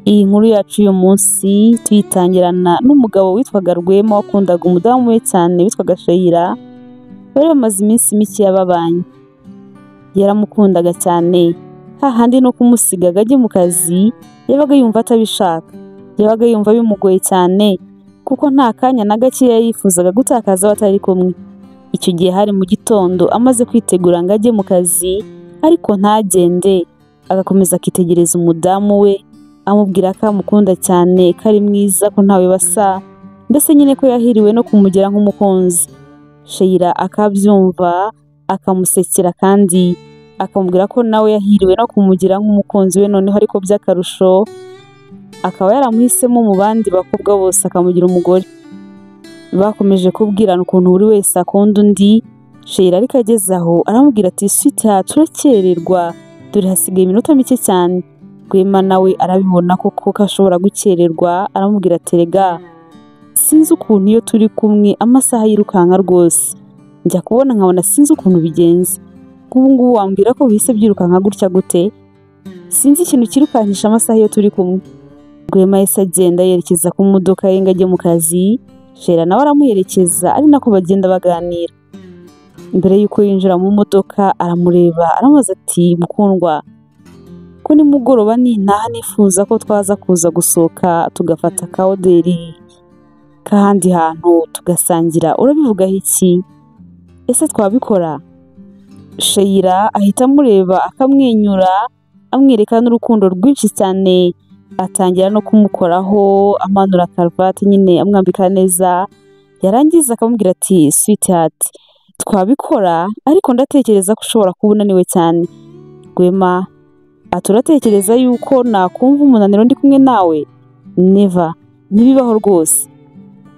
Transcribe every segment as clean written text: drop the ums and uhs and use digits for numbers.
Iyi nkuru yacu uyu munsi tuyitangirana n'umugabo witwaga Rwema wakundaga umudamu we cyane witwaga Shayira. Bari bamaze iminsi mike babanye. Yaramukundaga cyane, hahandi no kumusiga ngo ajye mu kazi yabaga yumva atabishaka. Yabaga yumva bimugoye cyane kuko nta kanya na gakeya yifuzaga gutakaza batari kumwe. Icyo gihe hari mu gitondo amaze kwitegura ngo ajye mu kazi, ariko ntagende, agakomeza akitegereza umudamu we, amubwira ko amukunda cyane, ko ari mwiza, ko ntawe basa, mbese nyine ko yahiriwe no kumugira nk'umukunzi. Shayira akabyumva akamusekera kandi akamubwira ko nawe yahiriwe no kumugira nk'umukunzi we, noneho ariko by'akarusho akaba yaramuhisemo mu bandi bakobwa bose akamugira umugore. Bakomeje kubwirana ukuntu buri wese akunda undi. Shayira ariko ageze aho aramubwira ati sweetheart, turakererwa, dore hasigaye iminota mike cyane. Rwema nawe arabibona koko ko ashobora gukererwa, aramubwira ati rega, sinzi ukuntu iyo turi kumwe amasaha yirukanka rwose, njya kubona nkabona sinzi ukuntu bigenze. Ubu ngubu wambwira ko bihise byirukanka gutya gute? Sinzi ikintu kirukanisha amasaha iyo turi kumwe. Rwema yahise agenda yerekeza ku modoka ye ngo ajye mu kazi. Shayira nawe aramuherekeza, ari nako bagenda baganira. Mbere y'uko yinjira mu modoka aramureba, aramubaza ati mukundwa, ko nimugoroba nintaha nifuza ko twaza kuza gusohoka tugafata ka oderi k'ahandi hantu tugasangira, urabivugaho iki? Ese twabikora? Shayira ahita amureba akamwenyura, amwereka n'urukundo rwinshi cyane, atangira no kumukoraho amanura karuvati nyine amwambika neza. Yarangiza akamubwira ati sweetheart, twabikora ariko ndatekereza ko ushobora kuba unaniwe cyane. Rwema ati uratekereza yuko nakumva umunaniro ndi kumwe nawe? Never, ntibibaho rwose.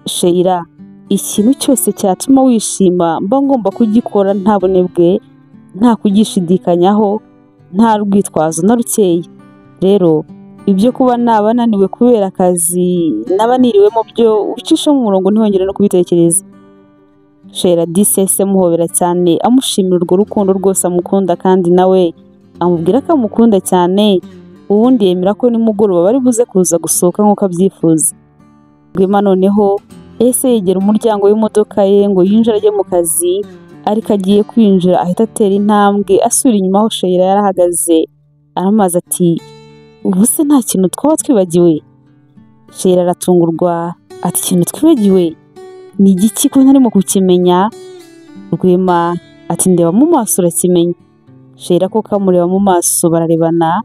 Shayira, ikintu cyose cyatuma wishima mba ngomba kugikora nta bunebwe, nta kugishidikanyaho, nta rwitwazo na rukeya. Rero ibyo kuba naba naniwe kubera akazi naba niriwemo byo ubicisha mu murongo ntihongere no kubitekereza. Shayira disese muhobera cyane, amushimira urwo rukundo rwose amukunda kandi nawe amubwira ko amukunda cyane. Ubundi yemera ko nimugoroba bari buze kuza gusohoka nk'uko abyifuza. Rwema noneho ese yegera umuryango w'imodoka ye ngo yinjire ajye mu kazi, ariko agiye kwinjira ahita atera intambwe asubira inyuma aho Shayira yarahagaze. Aramubaza ati ubu se nta kintu twaba twibagiwe? Shayira aratungurwa ati ikintu twibagiwe ni igiki ko ntarimo kukimenya? Rwema ati ndeba mu maso urakimenya. Shayira ko kamureba mu maso bararebana.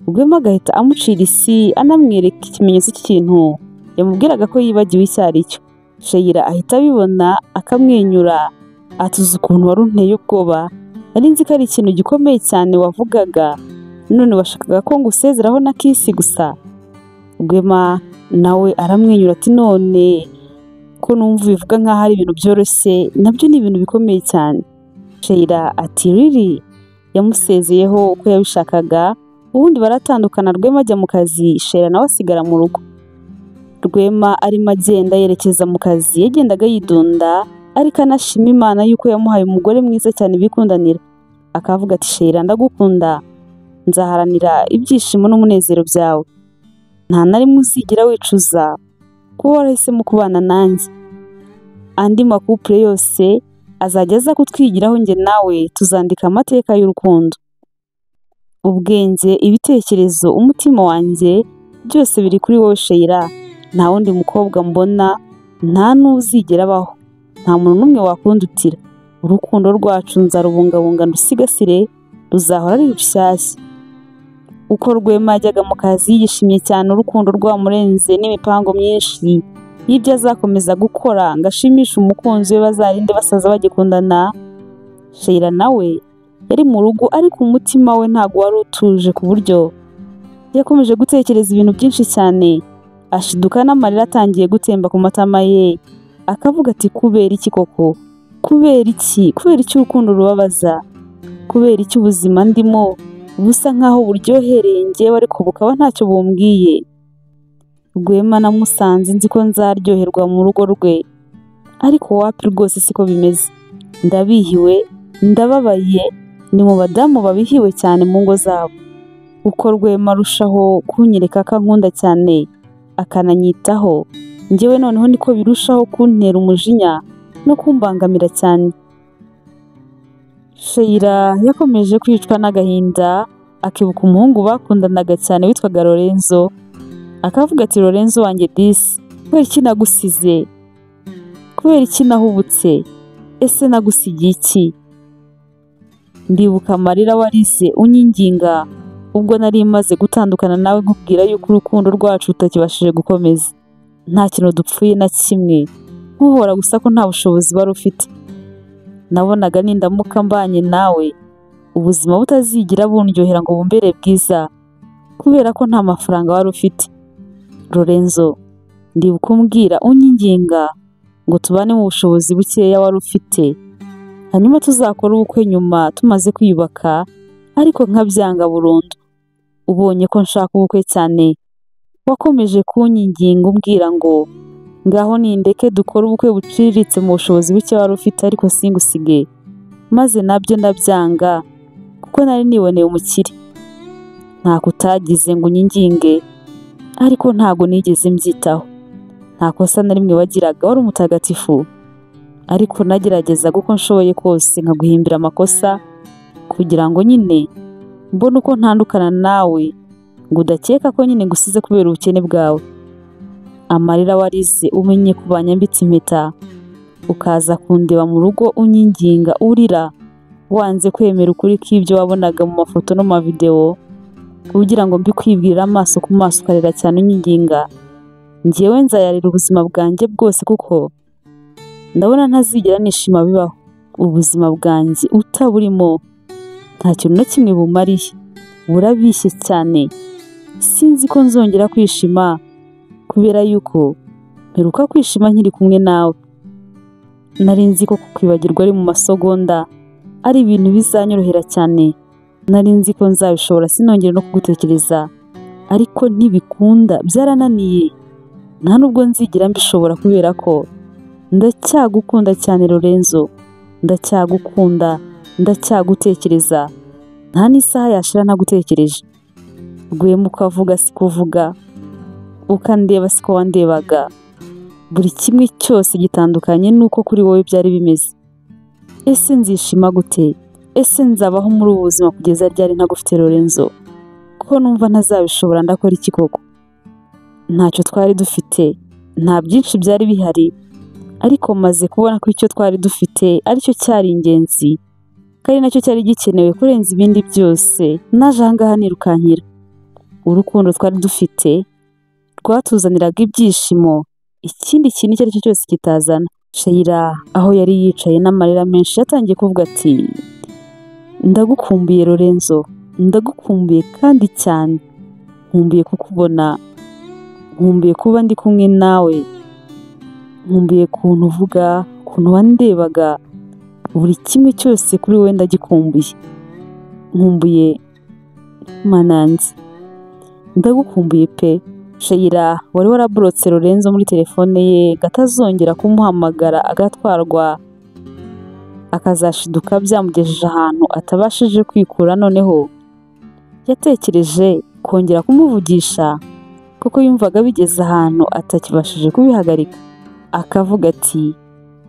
Rwema agahita amucira isi anamwereka ikimenyetso cy'ikintu yamubwiraga ko yibagiwe icyo ari cyo. Shayira ahita abibona akamwenyura ati uzi ukuntu wari unteye ubwoba, nari nzi ko ari ikintu gikomeye cyane wavugaga, none washakaga ko ngusezeraho na kisi gusa. Rwema nawe aramwenyura ati none ko numva bivuga nk'aho ari ibintu byoroshye, nabyo ni ibintu bikomeye cyane. Shayira ati riri, yamusezeyeho uko yabishakaga. Ubundi baratandukana, Rwema ajya mu kazi, Shayira nawe asigara mu rugo. Rwema arimo agenda yerekeza mu kazi, yagendaga yidunda ariko anashima Imana yuko yamuhaye umugore mwiza cyane bikundanira. Akavuga ati Shayira ndagukunda, nzaharanira ibyishimo n'umunezero byawe, nta na rimwe uzigira wicuza kuba warahisemo kubana nanjye. Andi makupure yose azajya aza kutwigiraho njye nawe, tuzandika amateka y'urukundo. Ubwenge, ibitekerezo, umutima wanjye byose biri kuri wowe Shayira. Nta wundi mukobwa mbona, nta n'uzigera abaho, nta muntu n'umwe wakundutira. Urukundo rwacu nzarubungabunga ndusigasire, ruzahora ari rushyashya. Uko Rwema yajyaga mu kazi yishimye cyane, urukundo rwamurenze n'imipango myinshi y'ibyo azakomeza gukora ngo ashimishe umukunzi we, bazarinde basaza bagikundana. Shayira nawe yari mu rugo ariko umutima we ntabwo wari utuje, ku buryo yakomeje gutekereza ibintu byinshi cyane. Ashiduka n'amarira atangiye gutemba ku matama ye, akavuga ati kubera iki koko? Kubera iki? Kubera iki urukundo rubabaza? Kubera iki ubuzima ndimo busa nkaho buryohereye njyewe ariko bukaba ntacyo bumbwiye? Rwema namusanze nzi ko nzaryoherwa mu rugo rwe, ariko wapi rwose siko bimeze. Ndabihiwe, ndababaye, ni mu badamu babihiwe cyane mu ngo zabo. uko Rwema arushaho kunyereka ko ankunda cyane akananyitaho, njyewe noneho niko birushaho kuntera umujinya no kumbangamira cyane. Sheila yakomeje kwicwa n'agahinda akibuka umuhungu bakundanaga cyane witwaga Lorenzo, akavuga ati Lorenzo wanjye disi, kubera iki nagusize? Kubera iki nahubutse? Ese nagusigiye iki? Ndibuka amarira warize unyinginga ubwo nari maze gutandukana nawe nkubwira yuko urukundo rwacu rutakibashije gukomeza, nta kintu dupfuye na kimwe, nkuhora gusa ko nta bushobozi wari ufite. Nabonaga nindamuka mbanye nawe ubuzima butazigira bundyohera ngo bumbere bwiza kubera ko nta mafaranga wari ufite. Lorenzo, ndibuka umbwira unyinginga ngo tubane mu bushobozi bukeya wari ufite, hanyuma tuzakora ubukwe nyuma tumaze kwiyubaka, ariko nkabyanga burundu. Ubonye ko nshaka ubukwe cyane, wakomeje kunyinginga umbwira ngo ngaho nindeke dukora ubukwe buciriritse mu bushobozi buke wari ufite ariko singusige, maze nabyo ndabyanga kuko nari niboneye umukire. Ntako utagize ngo unyinginge, ariko ntago nigeze mbyitaho. Nta kosa na rimwe wagiraga, wari umutagatifu, ariko nagerageza uko nshoboye kose nkaguhimbira amakosa kugira ngo nyine mbone uko ntandukana nawe, ngo udakeka ko nyine ngusize kubera ubukene bwawe. Amarira warize umenye ko banyambitse impeta, ukaza kundeba mu rugo unyinginga urira, wanze kwemera ukuri k'ibyo wabonaga mu mafoto no mu mavideo, kugira ngo mbikwibwirira amaso ku maso ukarira cyane unyinginga. Njyewe nzayarira ubuzima bwanjye bwose kuko ndabona ntazigera nishima bibaho. Ubuzima bwanjye utaburimo nta kintu na kimwe bumariye, burabishye cyane. Sinzi ko nzongera kwishima kubera yuko mperuka kwishima nkiri kumwe nawe. Nari nzi ko kukwibagirwa ari mu masegonda ari ibintu bizanyorohera cyane. Nari nzi ko nzabishobora sinongere no kugutekereza, ariko ntibikunda, byarananiye. Nta nubwo nzigira mbishobora kubera ko ndacyagukunda cyane Lorenzo, ndacyagukunda, ndacyagutekereza. Nta n'isaha yashira ntagutekereje. Rwema ukavuga sikuvuga, ukandeba siko wandebaga, buri kimwe cyose gitandukanye nuko kuri wowe byari bimeze. Ese nzishima gute? Ese nzabaho muri ubu buzima kugeza ryari ntagufite Lorenzo? Ko numva ntazabishobora, ndakora iki koko? Ntacyo twari dufite, nta byinshi byari bihari, ariko maze kubona ko icyo twari dufite aricyo cyari ingenzi, kandi nacyo cyari gikenewe kurenza ibindi byose. Naje ahangaha nirukankira. Urukundo twari dufite rwatuzaniraga ibyishimo, ikindi kintu icyo aricyo cyose kitazana. Sheila aho yari yicaye n'amarira menshi yatangiye kuvuga ati ndagukumbuye Lorenzo, ndagukumbuye kandi cyane. Nkumbuye kukubona, nkumbuye kuba ndi kumwe nawe, nkumbuye kuntu uvuga, kuntu wandebaga, buri kimwe cyose kuri wowe ndagikumbuye. Nkumbuye mananzi, ndagukumbuye pe. Sheila wari waraburotse Lorenzo muri telefone ye gatazongera kumuhamagara, agatwarwa akazashiduka byamugejeje ahantu atabashije kwikura. Noneho yatekereje kongera kumuvugisha kuko yumvaga bigeze ahantu atakibashije kubihagarika. Akavuga ati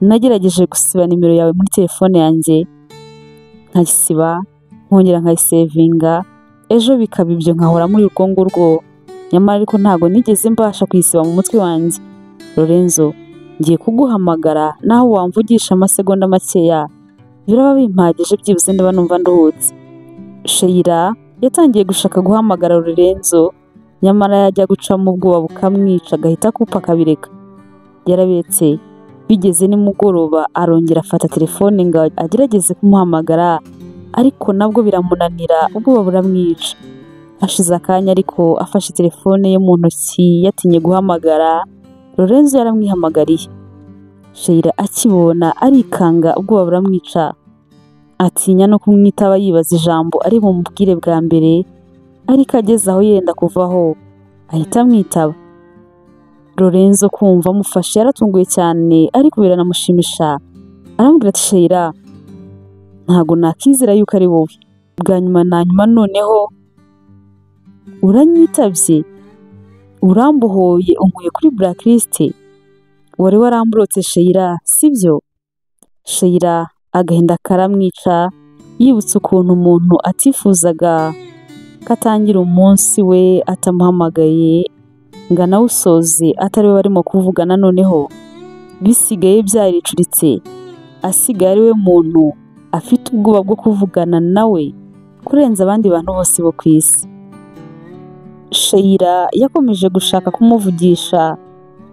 nagerageje gusiba nimero yawe muri telefone yanjye, nkayisiba nkongera nkayisevinga, ejo bikaba ibyo nkahora muri urwo ngurwo, nyamara ariko ntago nigeze mbasha kuyisiba mu mutwe wanjye. Lorenzo, ngiye kuguhamagara naho wamvugisha amasegonda makeya, biraba bimpagije byibuze ndaba numva nduhutse. Sheila yatangiye gushaka guhamagara Lorenzo, nyamara yajya gucamo ubwoba bukamwica agahita akupa akabireka. Yarabiretse, bigeze nimugoroba arongera afata telefone ngo agerageze kumuhamagara, ariko nabwo biramunanira, ubwoba buramwica. Hashize akanya ariko afashe telefone ye mu ntoki yatinye guhamagara, Lorenzo yaramwihamagariye. Sheila akibona arikanga, ubwoba buramwica, atinya no kumwitaba yibaza ijambo ari bumubwire bwa mbere, ariko ageze aho yenda kuvaho ahita amwitaba. Lorenzo kumva amufashe yaratunguye cyane, ariko biranamushimisha. Arambwira ati Sheila, ntago nakizera yuko ari wowe. Bwa nyuma na nyuma noneho uranyitabye, urambohoye unkuye kuri blacklist, wari waramburotse Sheila sibyo? Sheila agahinda karamwica, yibutse ukuntu umuntu atifuzaga katangira umunsi we atamuhamagaye ngo anawusoze atari we barimo kuvugana, noneho bisigaye byaricuritse, asigaye ari we muntu afite ubwoba bwo kuvugana nawe kurenza abandi bantu bose bo ku isi. Sheila yakomeje gushaka kumuvugisha,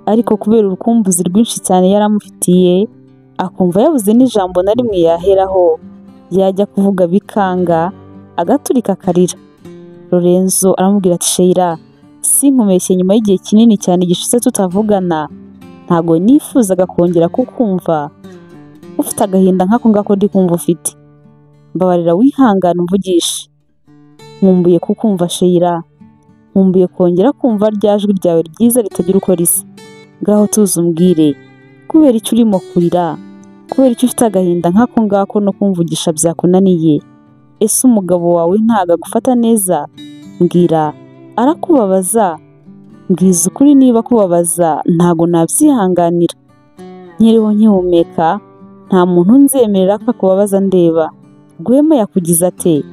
ariko kubera urukumbuzi rwinshi cyane yaramufitiye, akumva yabuze n'ijambo na rimwe yaheraho, yajya kuvuga bikanga, agaturika akarira. Lorenzo aramubwira ati Sheila, sinkumeshye nyuma y'igihe kinini cyane gishize tutavugana, ntago nifuzaga kongera kukumva ufite agahinda nk'ako ngako ndi kumva ufite. Mbabarira wihangane umvugishe. Nkumbuye kukumva Sheila, nkumbuye kongera kumva rya jwi ryawe ryiza ritagira uko risa. Ngaho tuzi umbwire, kubera icyo urimo kurira, kubera icyo ufite agahinda nk'ako ngako no kumvugisha byakunaniye. Ese umugabo wawe ntago agufata neza? Mbwira, arakubabaza? Mbwiza ukuri niba kubabaza ntago nabyihanganira. Nkiriho nkihumeka, nta muntu nzemerera ko akubabaza ndeba. Rwema yakugize ate?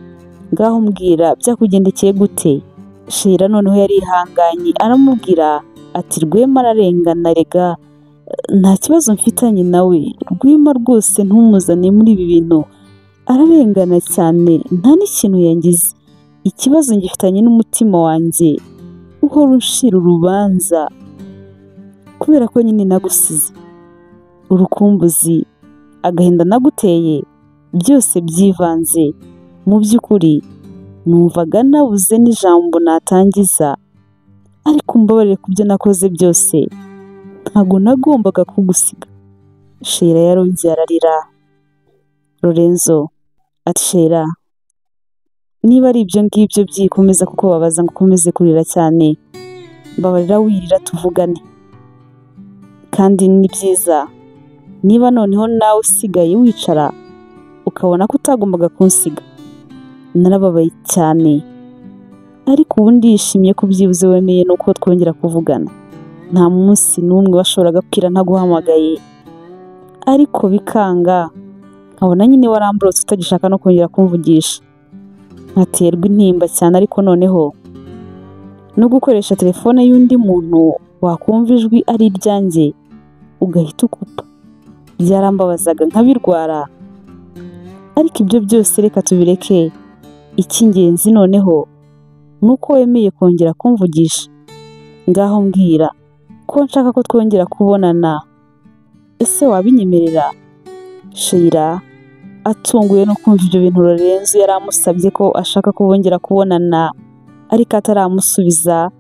Ngaho mbwira byakugendekeye gute? Sheila noneho yarihanganye aramubwira ati Rwema ararengana rega, nta kibazo mfitanye nawe. Rwema rwose ntumuzane muri ibi bintu, ararengana cyane, nta n'ikintu yangize. Ikibazo ngifitanye n'umutima wanjye uhora unshira urubanza kubera ko nyine nagusize. Urukumbuzi, agahinda naguteye, byose byivanze. Mu by'ukuri numvaga nabuze n'ijambo natangiza, ariko mbabarire ku byo nakoze byose, ntago nagombaga kugusiga. Sheila yarongeye ararira. Lorenzo ati Sheila, niba ari ibyo ngibyo byikomeza kuko babaza ngo ukomeze kurira cyane, mbabarira wirira tuvugane. Kandi ni byiza niba noneho nawe usigaye wicara ukabona ko utagombaga kunsiga. Narababaye cyane, ariko ubu ndishimye ko byibuze wemeye nuko twongera kuvugana. Nta munsi n'umwe washoboraga kwira ntaguhamagaye, ariko bikanga, nkabona nyine waramburotse utagishaka no kongera kumvugisha. Nkaterwa intimba cyane, ariko noneho no gukoresha telefone y'undi muntu wakumva ijwi ari iryanjye ugahita ukupa, byarambabazaga nkabirwara. Ariko ibyo byose reka tubireke, icy'ingenzi noneho nuko wemeye kongera kumvugisha. Ngaho mbwira ko nshaka ko twongera kubonana, ese wabinyemerera? Sheila atunguye no kumva ibyo bintu Lorenzo yari amusabye ko ashaka ko bongera kubonana, ariko ataramusubiza,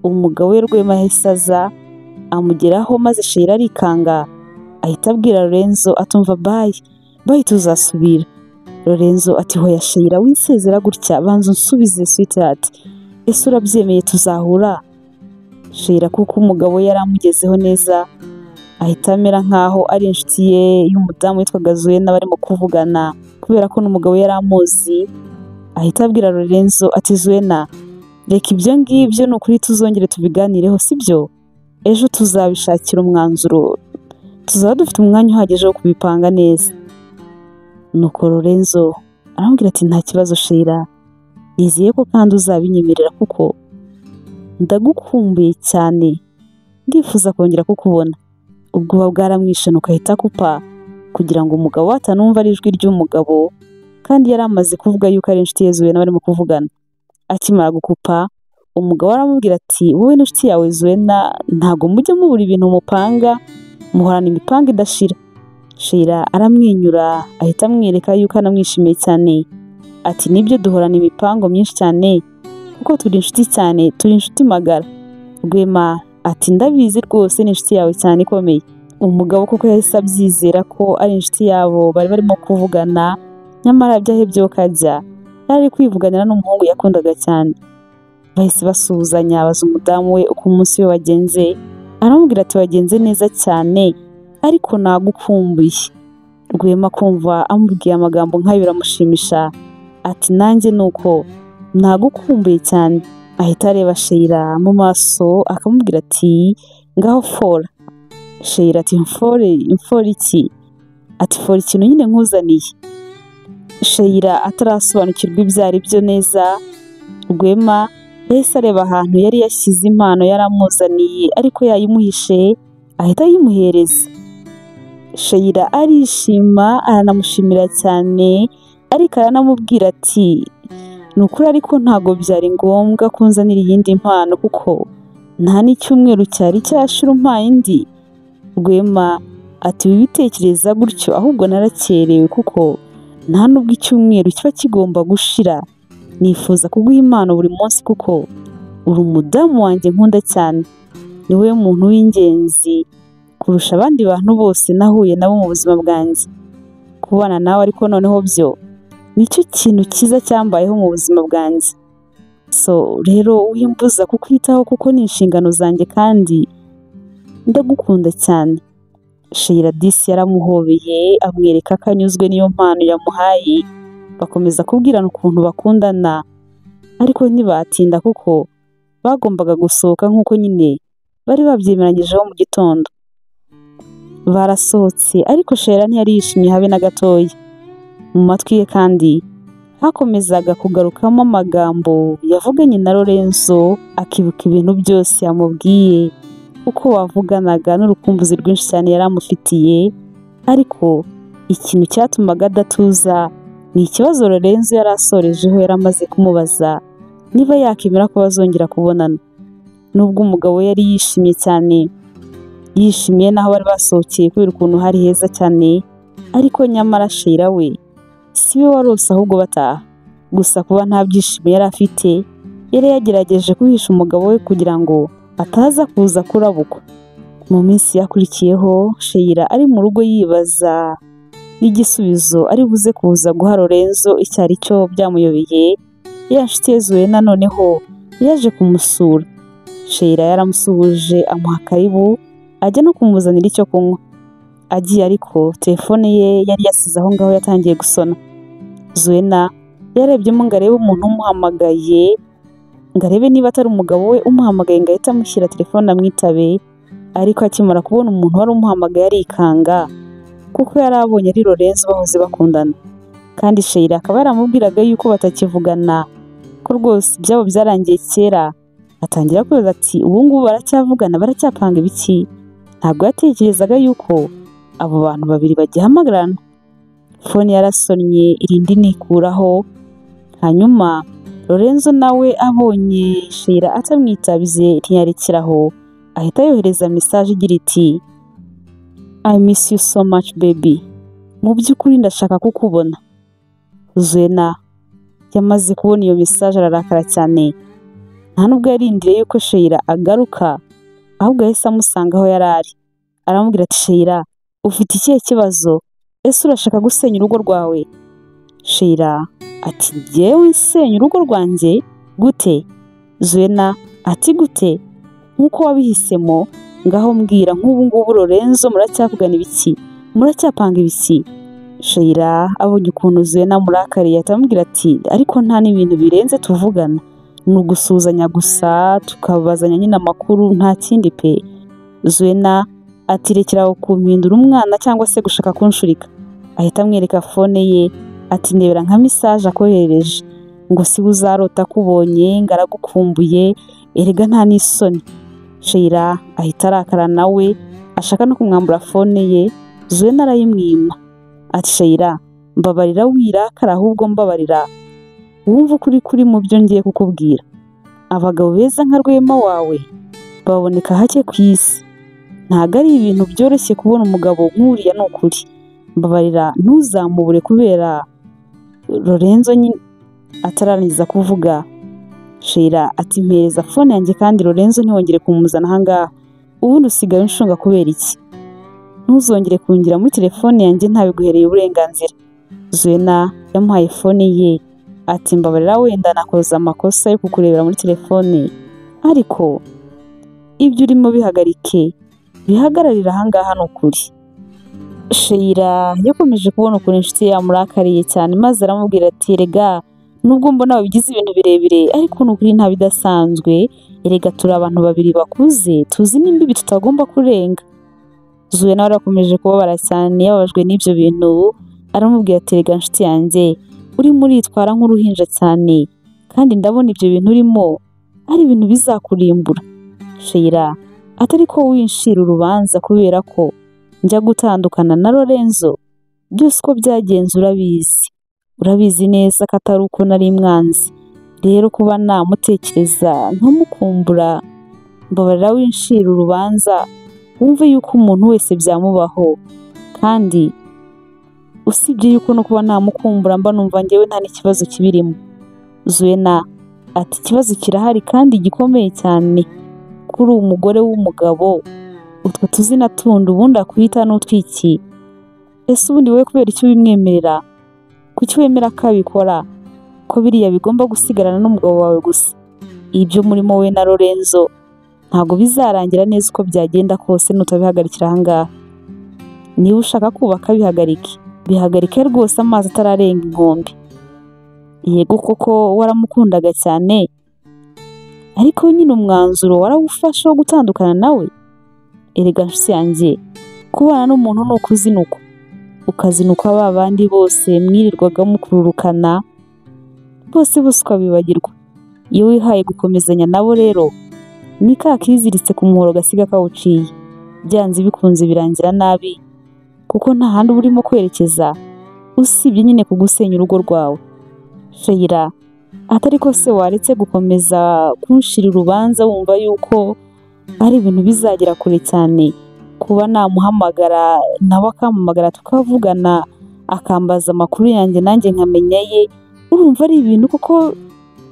umugabo we Rwema yahise aza amugeraho, maze Sheila arikanga, ahita abwira Lorenzo atumva bye tuzasubira. Lorenzo ati hoya Sheila, winsezera gutya, banza unsubize sweetheart, ese urabyemeye tuzahura? Sheila kuko umugabo yari amugezeho neza, ahita amera nkaho ari inshuti ye y'umudamu witwaga Zuena barimo kuvugana, kubera ko n'umugabo yari amuzi. Ahita abwira Lorenzo ati Zuena, reka ibyo ngibyo, ni ukuri tuzongere tubiganireho sibyo? Ejo tuzabishakira umwanzuro, tuzaba dufite umwanya uhagije wo kubipanga neza. Nuko Lorenzo aramubwira ati nta kibazo Sheila, nizeye ko kandi uzabinyemerera kuko ndagukumbuye cyane, ndifuza kongera kukubona. Ubwoba bwaramwishe nuko ahita akupa, kugira ngo umugabo atanumva ari ijwi ry'umugabo, kandi yari amaze kuvuga yuko ari inshuti ye Zuena barimo kuvugana. Akimara gukupa, umugabo aramubwira ati wowe n'inshuti yawe Zuena ntago mujya mubura ibintu mupanga, muhorana imipanga idashira. Sheila aramwenyura, ahita amwereka yuko anamwishimiye cyane, ati nibyo duhorana imipango myinshi cyane kuko turi inshuti cyane, turi inshuti magara. Rwema ati ndabizi rwose ni inshuti yawe cyane ikomeye. Umugabo kuko yahise abyizera ko ari inshuti yabo bari barimo kuvugana, nyamara byahebye kajya yari kwivuganira n'umuhungu yakundaga cyane. Bahise basuhuzanya, abaza umudamu we uko umunsi we wagenze, aramubwira ati wagenze neza cyane, ariko nagukumbuye. Rwema kumva amubwiye amagambo nk'ayo biramushimisha, ati nanjye nuko nagukumbuye cyane, ahita areba Sheila mu maso akamubwira ati ngaho fora. Sheila ati mfore iki? Ati fora ikintu nyine nkuzaniye. Sheila atarasobanukirwa ibyo ari byo neza, Rwema yahise areba ahantu yari yashyize impano yaramuzaniye ariko yayimuhishe, ahita ayimuhereza. Sheila arishima aranamushimira cyane, ariko aranamubwira ati ni ukuri ariko ntago byari ngombwa kunzanira iyindi mpano kuko nta n'icyumweru cyari cyashira umpaye indi. Rwema ati wibitekereza gutyo ahubwo narakerewe kuko nta nubwo icyumweru kiba kigomba gushira. Nifuza kuguha impano buri munsi kuko uri umudamu wanjye nkunda cyane, ni wowe muntu w'ingenzi kurusha abandi bantu bose nahuye nabo mu buzima bwanjye. Kubana nawe ariko noneho byo nicyo kintu cyiza cyambayeho mu buzima bwanjye. So rero wimbuza kukwitaho kuko ni inshingano zanjye kandi ndagukunda cyane. Sheila disi yaramuhobeye amwereka ko anyuzwe n'iyo mpano yamuhaye, bakomeza kubwirana ukuntu bakundana, ariko ntibatinda kuko bagombaga gusohoka nk'uko nyine bari babyemeranyijeho mu gitondo. Barasohotse ariko Sheila ntiyari yishimye habe na gatoya. Mu matwi ye kandi hakomezaga kugarukamo amagambo yavuganye na Lorenzo, akibuka ibintu byose yamubwiye, uko bavuganaga n'urukumbuzi rwinshi cyane yari amufitiye. Ariko ikintu cyatumaga adatuza ni ikibazo Lorenzo yari asorejeho, yari amaze kumubaza niba yakemera ko bazongera kubonana. Nubwo umugabo we yari yishimye cyane, yishimiye n'aho bari basohokeye kubera ukuntu hari heza cyane, ariko nyamara Sheila we si we warose ahubwo bataha. Gusa kuba nta byishimo yari afite, yari yagerageje guhisha umugabo we kugira ngo ataza kuza kurabukwa. Mu minsi yakurikiyeho Sheila ari mu rugo yibaza n'igisubizo ari buze kuza guha Lorenzo icyo ari cyo byamuyobeye. Ya nshuti ye Zuena noneho yaje kumusura. Sheila yaramusuhuje amuha karibu, ajya no kumuzanira icyo kunywa. Agiye ariko telefone ye yari yasize aho ngaho yatangiye gusona. Zuena yarebyemo ngo arebe umuntu umuhamagaye, ngo arebe niba atari umugabo we umuhamagaye ngo ahite amushyira telefone amwitabe, ariko akimara kubona umuntu wari umuhamagaye arikanga kuko yari abonye ari Lorenzo bahoze bakundana. Kandi Sheila akaba yaramubwiraga yuko batakivugana, ko rwose ibyabo byarangiye kera. Atangira kwibaza ati ubu ngubu baracyavugana, baracyapanga ibiki? Ntabwo yatekerezaga yuko abo bantu babiri bagihamagarana. Fone yarasonnye irindi nikuraho. Hanyuma Lorenzo nawe abonye Sheila atamwitabize ntiyarekeraho, ahita yohereza message igira iti I miss you so much baby, mu by'ukuri ndashaka kukubona. Zuena yamaze kubona iyo message ararakara cyane, nta nubwo yarindiriye yuko Sheila agaruka, ahubwo yahise amusanga aho yari ari. Aramubwira ati Sheila ufite ikihe kibazo? Ese urashaka gusenya urugo rwawe? Sheila ati jyewe nsenya urugo rwanjye gute? Zuena ati gute? Nk'uko wabihisemo, ngaho mbwira nk'ubu ngubu Lorenzo muracyavugana ibiki? Muracyapanga ibiki? Sheila abonye ukuntu Zuena murakariye atamubwira ati ariko nta n'ibintu birenze tuvugana, ni ugusuzanya gusa tukabazanya nyine amakuru nta kindi pe. Zuena ati rekeraho kumpindura umwana cyangwa se gushaka kunshurika. Ahita amwereka fone ye ati ndebera nka message akoherereje ngo si uzarota kubonye ngaragukumbuye, erega nta n'isoni. Sheila ahita arakara nawe ashaka no kumwambura fone ye. Zuena arayimwima ati Sheila mbabarira wirakara, ahubwo mbabarira wumva ukuri kuri mu byo ngiye kukubwira. Abagabo beza nka Rwema wawe baboneka hake ku isi, ntago ari ibintu byoroshye kubona umugabo nk'uriya. Ni ukuri mbabarira ntuzamubure kubera Lorenzo nyine atararangiza kuvuga. Sheila ati mpereza fone yanjye kandi Lorenzo ntiwongere kumuzana ahangaha, ubundi usigaye unshunga kubera iki? Ntuzongere kungira muri telefone yanjye ntabiguhereye uburenganzira. Zuena yamuhaye fone ye ati mbabarira wenda nakoze amakosa yo kukurebera muri telefone, ariko ibyo urimo bihagarike, bihagararira ahangaha ni ukuri. Sheila yakomeje kubona ukuntu inshuti ye yamurakariye cyane, maze aramubwira ati rega nubwo mbona wabigize ibintu birebire ariko nukuri nta bidasanzwe, erega turi abantu babiri bakuze tuzi n'imbibi tutagomba kurenga. Zuwe nawe arakomeje kubabara cyane yababajwe n'ibyo bintu, aramubwira ati erega nshuti yanjye urimo uritwara nk'uruhinja cyane kandi ndabona ibyo bintu urimo ari ibintu bizakurimbura. Sheila atari ko winshira urubanza kubera ko njya gutandukana na Lorenzo, byose uko byagenze urabizi neza ko atari uko nari mwanzi, rero kuba namutekereza nkamukumbura, mbabarira winshira urubanza wumve yuko umuntu wese byamubaho, kandi usibye yuko no kuba namukumbura mba numva njyewe nta n'ikibazo kibirimo. Zuena ati ikibazo kirahari kandi gikomeye cyane kuri umugore w'umugabo, utwo tuzina tundi ubundi akwita n'utwiki. Ese ubundi wowe kubera icyo ubimwemerera, kuki wemera ko abikora, ko biriya bigomba gusigarana n'umugabo wawe gusa? Ibyo murimo we na Lorenzo ntabwo bizarangira neza uko byagenda kose nutabihagarikira ahangaha. Niba ushaka kubaka bihagarike rwose amazi atararenga inkombe. Yego koko waramukundaga cyane, ariko nyine umwanzuro warawufashe wo gutandukana nawe. Erega nshuti yanjye kubana n'umuntu ni ukuzinuka, ukazinuka ba bandi bose mwirirwaga mukururukana bose ukabibagirwa. Iyo wihaye gukomezanya nabo rero ni ka kiziritse ku muhoro gasiga kawuciye, byanze bikunze birangira nabi, kuko nta handi urimo kwerekeza usibye nyine kugusenya urugo rwawe. Sheila atari ko se waretse gukomeza kunshira urubanza wumva yuko ari ibintu bizagera kure cyane, kuba namuhamagara nawe akampamagara tukavugana akambaza amakuru yanjye nanjye nkamenya ye, urumva ari ibintu koko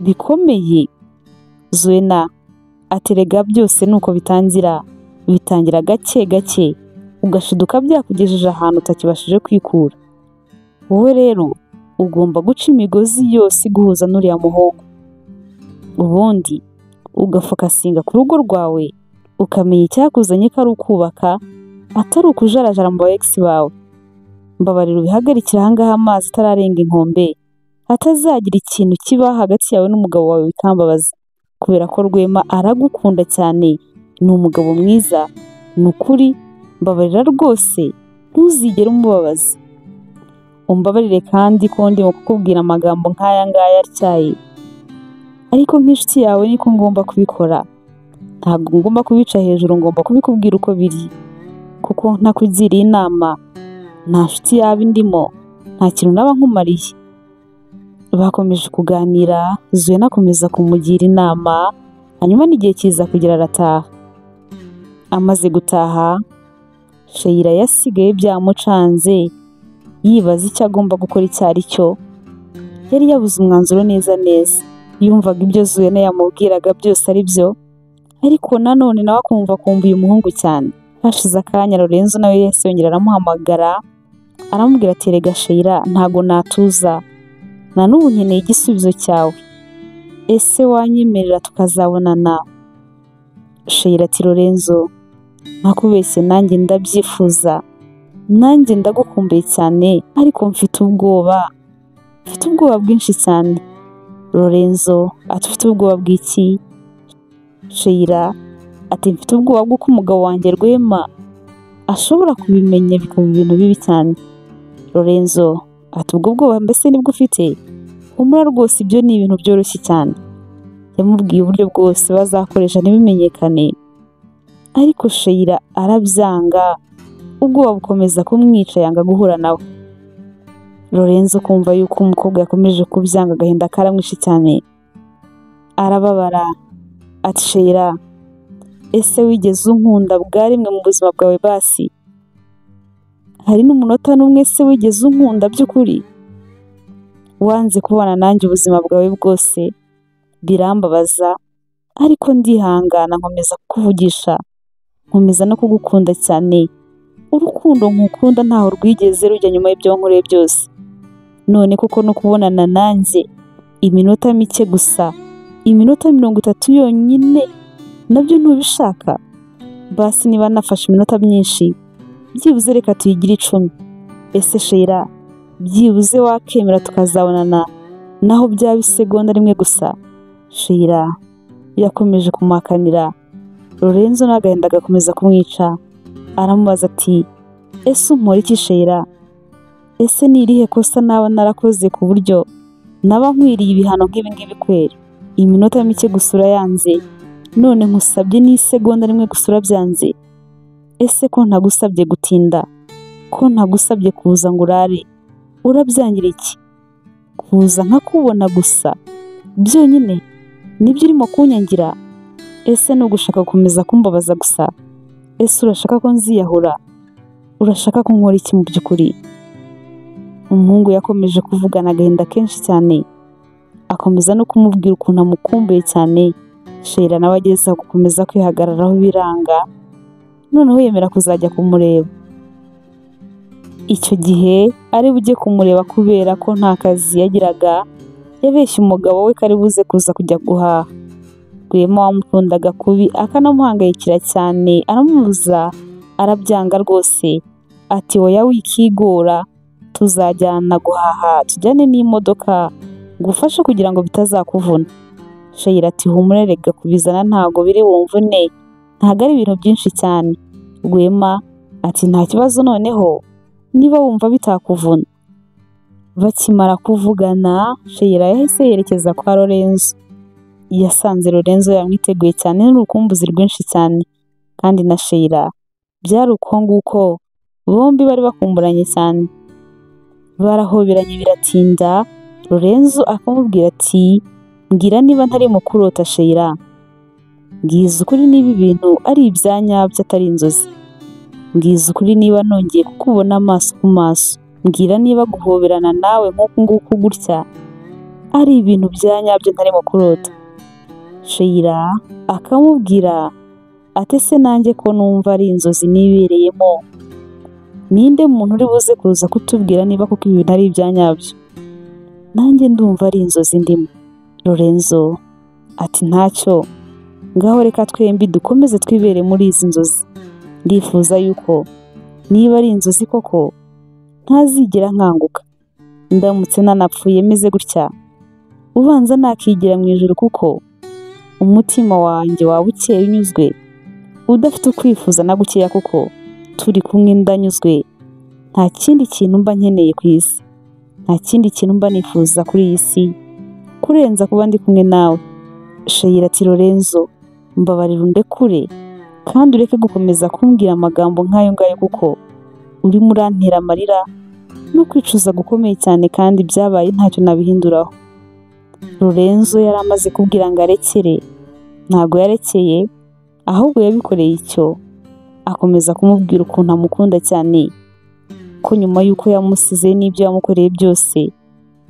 bikomeye. Zuena aterega byose nuko bitangira gake gake ugashiduka byakugejeje ahantu utakibashije kwikura. Wowe rero ugomba guca imigozi yose iguhuza n'uriya muhungu, ubundi ugafokasinga ku rugo rwawe, ukamenya icyakuzanye ko ari ukubaka atari ukujarajara mu ex bawe. Mbabarira ubihagarikira ahangaha amazi atararenga inkombe, hatazagira ikintu kiba hagati yawe n'umugabo wawe bikambabaza, kubera ko Rwema aragukunda cyane, ni umugabo mwiza, ni ukuri. Mbabarira rwose ntuzigere umubabaza. Umbabarire kandi ko ndimo kukubwira amagambo nk'aya ngaya atyaye, ariko nk'inshuti yawe niko ngomba kubikora. Ntabwo ngomba kubica hejuru, ngomba kubikubwira uko biri, kuko ntakugiriye inama nta nshuti yaba indimo, nta kintu naba nkumariye. Bakomeje kuganira, Zuena akomeza kumugira inama, hanyuma n'igihe kiza kugera arataha. Amaze gutaha, Sheila yasigaye byamucanze yibaza icyo agomba gukora icyo ari cyo. Yari yabuze umwanzuro neza, yumvaga ibyo Zuena yamubwiraga byose ari byo, ariko nanone nawe akumva uyu muhungu cyane. Hashize akanya Lorenzo nawe yese yongera aramuhamagara, aramubwira ati erega Sheila ntago natuza, na n'ubu nkeneye igisubizo cyawe, ese wanyemerera tukazabonana? Sheila ati Lorenzo nakubeshye nanjye ndabyifuza, nanjye ndagukumbuye cyane, ariko mfite ubwoba bwinshi cyane. Lorenzo ati ufite ubwoba bw'iki? Sheila ati mfite ubwoba bw'uko umugabo wanjye Rwema ashobora kubimenya bikaba ibintu bibi cyane. Lorenzo ati ubwo bwoba mbese nibwo ufite? Humura rwose ibyo ni ibintu byoroshye cyane. Yamubwiye uburyo bwose bazakoresha ntibimenyekane, ariko Sheila arabyanga, ubwoba bukomeza kumwica, yanga guhura nawe. Lorenzo kumva yuko umukobwa yakomeje kubyanga, agahinda karamwishe cyane, arababara ati Sheila ese wigeze unkunda bwa rimwe mu buzima bwawe? Basi hari n'umunota n'umwe se wigeze unkunda by'ukuri? Wanze kubana nanjye ubuzima bwawe bwose, birambabaza, ariko ndihangana nkomeza kukuvugisha, nkomeza no kugukunda cyane. Urukundo nkukunda ntaho rwigeze rujya nyuma y'ibyo nkoreye byose. None kuko no kubonana nanjye iminota mike gusa, iminota 30 yonyine, nabyo ntubishaka? Basi niba nafashe iminota myinshi, byibuze reka tuyigire 10. Ese Sheila byibuze wakemera tukazabonana naho byaba isegonda rimwe gusa. Sheila yakomeje kumuhakanira. Lorenzo n'agahinda gakomeza kumwica. Aramubaza ati ese umpora iki Sheila? Ese ni irihe kosa naba narakoze ku buryo naba nkwiriye ibihano nk'ibi ngibi kweri? Iminota mike gusa urayanze, none nkusabye n'isegonda rimwe gusa urabyanze. Ese ko ntagusabye gutinda, ko ntagusabye kuza ngo urare, urabyangira iki? Kuza nkakubona gusa byonyine nibyo urimo kunyangira? Ese no gushaka gukomeza kumbabaza gusa? Ese urashaka ko nziyahura? Urashaka ko nkora iki mu by'ukuri? Umuhungu yakomeje kuvugana agahinda kenshi cyane, akomeza no kumubwira ukuntu amukumbuye cyane. Sheila nawe ageze gukomeza kwihagararaho biranga, noneho yemera kuzajya kumureba. Icyo gihe ari bujye kumureba kubera ko nta kazi yagiraga, yabeshye umugabo we kari buze kuza kujya guhaha. Rwema wamukundaga kubi akanamuhangayikira cyane, aramubuza, arabyanga rwose. Ati oya wikigora, tuzajyana guhaha, tujyane n'imodoka gufasha kugira ngo bitazakuvuna. Sheila ati humure rega kubizana ntago biri wumvune, ntago ari ibintu byinshi cyane. Rwema ati nta kibazo noneho niba wumva bitakuvuna. Bakimara kuvugana, Sheila yahise yerekeza kwa Lorenzo. Yasanze Lorenzo yamwiteguye cyane n'urukumbuzi rwinshi cyane, kandi na Sheila byari uko nguko, bombi bari bakumburanye cyane. Barahoberanye biratinda. Lorenzo akamubwira ati mbwira niba ntari mu kurota Sheila, mbwiza ukuri niba ibintu ari ibyanyabyo atari inzozi, mbwiza ukuri niba nongeye kukubona amaso ku maso, mbwira niba guhoberana nawe nk'uku nguku gutya ari ibintu byanyabyo ntari mu kurota. Sheila akamubwira ati se nanjye ko numva ari inzozi nibereyemo, ninde muntu uri buze kuza kutubwira niba kuko ibintu ari ibyanyabyo? Nanjye ndumva ari inzozi ndimo. Lorenzo ati ntacyo, ngaho reka twembi dukomeze twibere muri izi nzozi. Ndifuza yuko niba ari inzozi koko ntazigera nkanguka, ndamutse nanapfuye meze gutya ubanza nakigira mu ijuru, kuko umutima wanjye waba ukeye unyuzwe, udafite ukwifuza na gukeya, kuko turi kumwe ndanyuzwe. Nta kindi kintu mba nkeneye ku isi, nta kindi kintu mba nifuza kuri iyi si kurenza kuba ndi kumwe nawe. Sheila ati Lorenzo mbabarira undekure, kandi ureke gukomeza kumbwira amagambo nk'ayo ngayo, kuko urimo urantera amarira no kwicuza gukomeye cyane, kandi byabaye ntacyo nabihinduraho. Lorenzo yari amaze kubwira ngo arekere, ntabwo yarekeye, ahubwo yabikoreye icyo, akomeza kumubwira ukuntu amukunda cyane, ko nyuma y'uko yamusize n'ibyo yamukoreye byose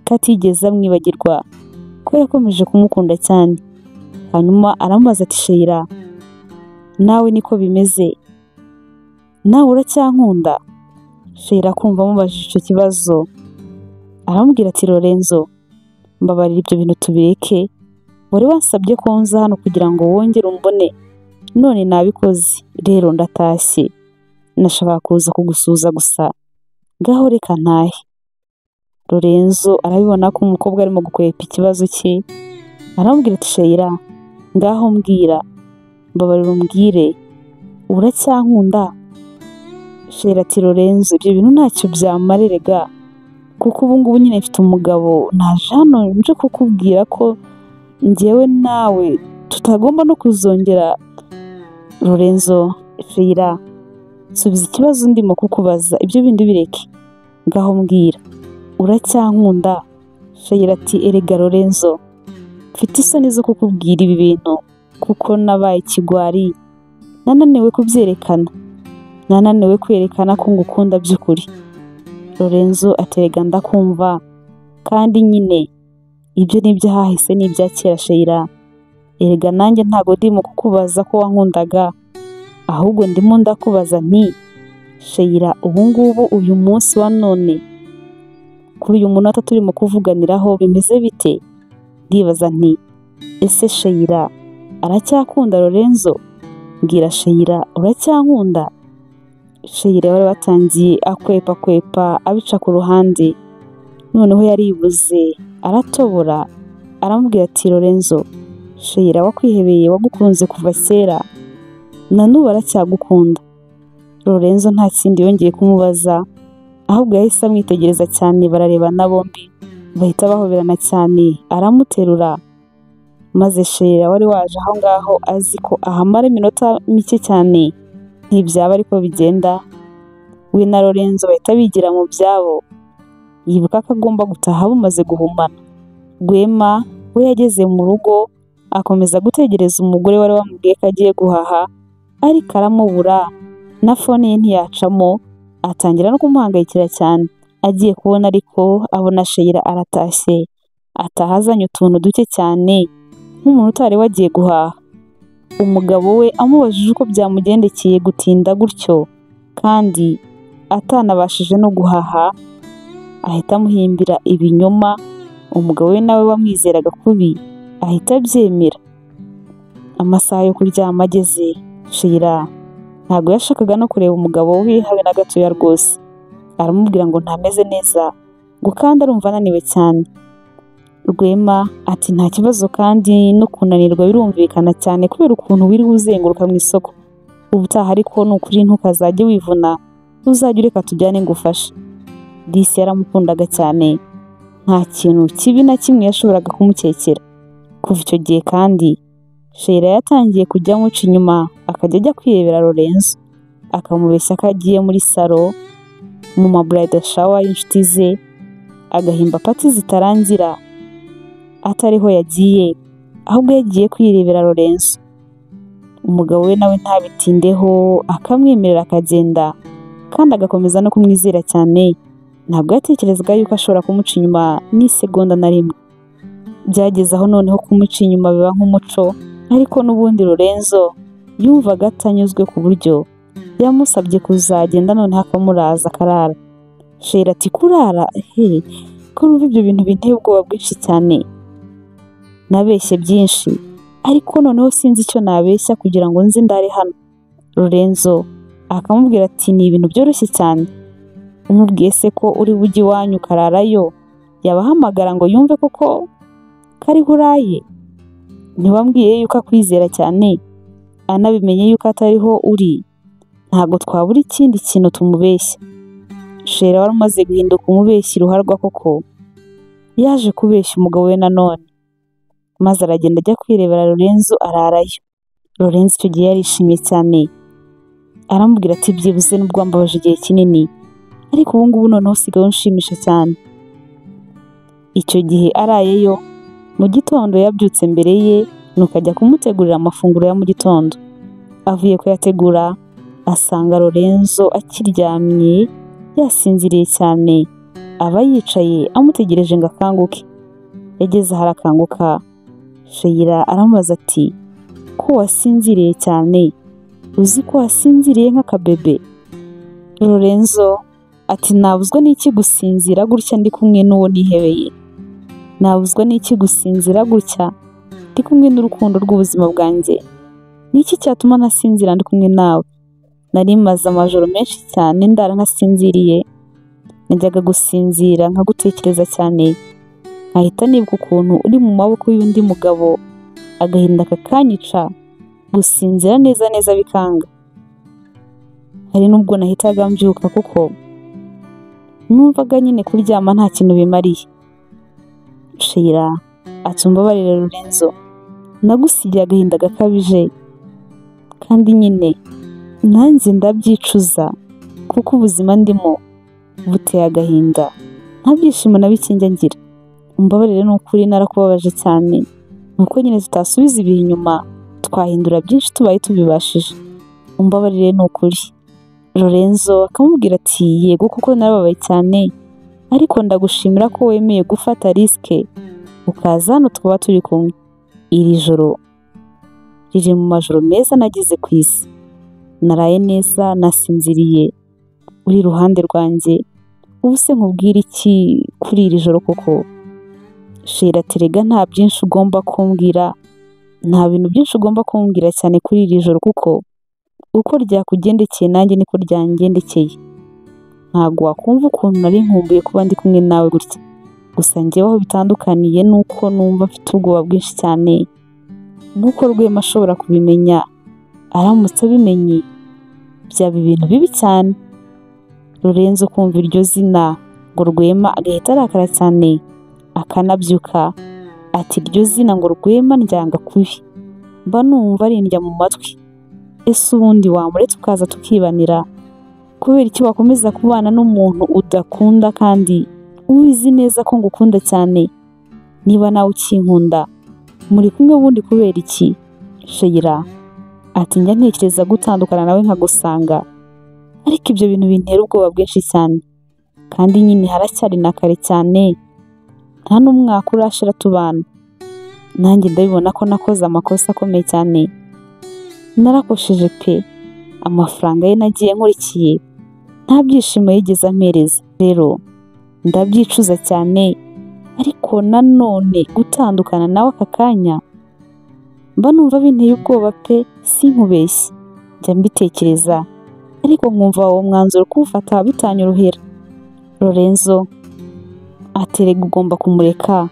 katigeze amwibagirwa, ko yakomeje kumukunda cyane. Hanyuma aramubaza ati Sheila nawe niko bimeze, nawe uracyankunda? Sheila kumva amubajije icyo kibazo aramubwira ati Lorenzo mbabarira ibyo bintu tubireke, wari wansabye ko nza hano kugira ngo wongere umbone, none nabikoze, rero ndatashye, nashaka kuza kugusuza gusa, ngaho reka ntahe. Lorenzo arabibona ko umukobwa arimo gukwepa ikibazo cye, aramubwira ati Sheila ngaho mbwira, mbabarira umbwire uracyankunda? Sheila ati Lorenzo ibyo bintu ntacyo byamarerega, kuko ubu ngubu nyine mfite umugabo, naje hano nje kukubwira ko njyewe nawe tutagomba no kuzongera. Lorenzo Sheila subiza ikibazo ndimo kukubaza, ibyo bindi bireke, ngaho mbwira uracyankunda? Sheila ati erega Lorenzo mfite isoni zo kukubwira ibi bintu, kuko nabaye ikigwari, nananiwe kubyerekana, nananiwe kwerekana ko ngukunda by'ukuri. Lorenzo aterega ndakumva, kandi nyine ibyo ni ibyahahise ni ibya kera Sheila, erega nanjye ntago ndimo kukubaza ko wankundaga, ahubwo ndimo ndakubaza nti Sheila ubu ngubu uyu munsi wa none kuri uyu munota turimo kuvuganiraho bimeze bite? Ndibaza nti ese Sheila aracyakunda Lorenzo? Mbwira Sheila uracyankunda? Sheila wari watangiye akwepa abica ku ruhande, noneho yaribuze aratobora aramubwira ati Lorenzo, Sheila wakwihebeye wagukunze kuva kera na n'ubu aracyagukunda. Lorenzo nta kindi yongeye kumubaza, ahubwo yahise amwitegereza cyane, bararebana bombi bahita bahoberana cyane, aramuterura maze Sheila wari waje aho ngaho azi ko ahamara iminota mike cyane ntibyaba ariko bigenda, we na Lorenzo bahita bigira mu byabo, yibuka ko agomba gutaha bumaze guhumana. Rwema we yageze mu rugo akomeza gutegereza umugore wari wamubwiye ko agiye guhaha, ariko aramubura na fone ye ntiyacamo, atangira no kumuhangayikira cyane. Agiye kubona ariko abona Sheila aratashye, ataha azanye utuntu duke cyane nk'umuntu utari wagiye guhaha. Umugabo we amubajije uko byamugendekeye gutinda gutyo kandi atanabashije no guhaha, ahita amuhimbira ibinyoma. Umugabo we nawe wamwizeraga kubi ahita abyemera. Amasaha yo kuryama ageze, Sheila ntabwo yashakaga no kureba umugabo we habe na gatoya rwose. Aramubwira ngo ntameze neza, ngo kandi arumva ananiwe cyane. Rwema ati nta kibazo kandi no kunanirwa birumvikana cyane kubera ukuntu wiri uzenguruka mu isoko. Ubutaha ariko nukuri ntukazajye wivuna, uzajya ureka tujyane ngufashe. Disi yaramukundaga cyane, nta kintu kibi na kimwe yashoboraga kumukekera. Kuva icyo gihe kandi Sheila yatangiye kujya amuca inyuma, akajya ajya kwirebera Lorenzo, akamubeshya ko agiye muri salo mu ma bridal shower y'inshuti ze, agahimba pati zitarangira atariho yagiye, ahubwo yagiye kwirebera Lorenzo. Umugabo we nawe ntabitindeho, akamwemerera akagenda kandi agakomeza no kumwizera cyane. Ntabwo yatekerezaga yuko ashobora kumuca inyuma n'isegonda na rimwe. Byageze aho noneho kumuca inyuma biba nk'umuco, ariko n'ubundi Lorenzo yumvaga atanyuzwe ku buryo yamusabye kuzagenda noneho akamuraza akarara. Sheila ati kurara ko numva ibyo bintu binteye ubwoba bwinshi cyane, nabeshye byinshi ariko noneho sinzi icyo nabeshya kugira ngo nzi ndare hano. Lorenzo akamubwira ati ni ibintu byoroshye cyane, umubwiye se ko uri bujye iwanyu ukararayo, yabahamagara ngo yumve koko kariho uraye. Ntiwambwiye yuko akwizera cyane, anabimenye yuko atariho uri, ntabwo twabura ikindi kintu tumubeshya. Sheila wari umaze guhinduka umubeshyi ruharwa koko, yaje kubeshya umugabo we nanone, maze aragenda ajya kwirebera Lorenzo ararayo. Lorenzo icyo gihe yarishimye cyane, aramubwira ati byibuze nubwo wambabaje igihe kinini, ariko ubu ngubu noneho usigaye unshimisha cyane. Icyo gihe arayeyo, mu gitondo yabyutse mbere ye, nuko ajya kumutegurira amafunguro ya mu gitondo. Avuye kuyategura asanga Lorenzo akiryamye yasinziriye cyane, aba yicaye amutegereje ngo akanguke. Yageze aho arakanguka, Sheila aramubaza ati ko wasinziriye cyane, uzi ko wasinziriye nk'akabebe? Lorenzo ati nabuzwa n'iki gusinzira gutya ndi kumwe n'uwo nihebeye, nabuzwa n'iki gusinzira gutya ndi kumwe n'urukundo rw'ubuzima bwanjye, niki cyatuma ntasinzira ndi kumwe nawe? Nari maze amajoro menshi cyane ndara ntasinziriye, najyaga gusinzira nkagutekereza cyane, nkahita nibuka ukuntu uri mu maboko y'undi mugabo, agahinda kakanyica, gusinzira neza neza bikanga. Hari nubwo nahitaga mbyuka kuko numvaga nyine kuryama nta kintu bimariye. Sheila ati umbabarire Lorenzo, nagusigiye agahinda gakabije kandi nyine nanjye ndabyicuza kuko ubuzima ndimo buteye agahinda, nta byishimo na bike njya ngira. Umbabarire n'ukuri narakubabaje cyane, nuko nyine tutasubiza ibihe inyuma, twahindura byinshi tubaye tubibashije. Umbabarire n'ukuri. Lorenzo akamubwira ati yego kuko narababaye cyane, ariko ndagushimira ko wemeye gufata risike ukaza hano twaba turi kumwe. Iri joro riri mu majoro meza nagize ku isi, naraye neza nasinziriye uri iruhande rwanjye, ubu se nkubwira iki kuri iri joro koko? Sheila ati rega nta byinshi ugomba kumbwira, nta bintu byinshi ugomba kumbwira cyane kuri iri joro kuko uko ryakugendekeye nanjye niko ryangendekeye. Ntabwo wakumva ukuntu nari nkumbuye kuba ndi kumwe nawe gutya. gusa njyewe aho bitandukaniye nuko numva mfite ubwoba bwinshi cyane bw'uko Rwema ashobora kubimenya. Aramutse abimenye byaba ibintu bibi cyane. Lorenzo kumva iryo zina ngo Rwema agahita arakara cyane akanabyuka ati iryo zina ngo Rwema ndyanga kubi, mba numva arindya mu matwi. Ese ubundi wamuretse ukaza tukibanira? Kubera iki wakomeza kubana n'umuntu udakunda kandi ubizi neza ko ngukunda cyane? Niba nawe ukinkunda muri kumwe ubundi kubera iki? Sheila ati njya ntekereza gutandukana nawe nkagusanga, ariko ibyo bintu bintera ubwoba bwinshi cyane, kandi nyine haracyari na kare cyane, nta n'umwaka urashira tubana. Nanjye ndabibona ko nakoze amakosa akomeye cyane, narakosheje pe. Amafaranga ye nagiye nkurikiye nta byishimo yigeze ampereza, rero ndabyicuza cyane, ariko nanone gutandukana nawe aka kanya mba numva binteye ubwoba pe, sinkubeshye. Njya mbitekereza ariko nkumva uwo mwanzuro kuwufata bitanyorohera. Lorenzo aterega ugomba kumureka,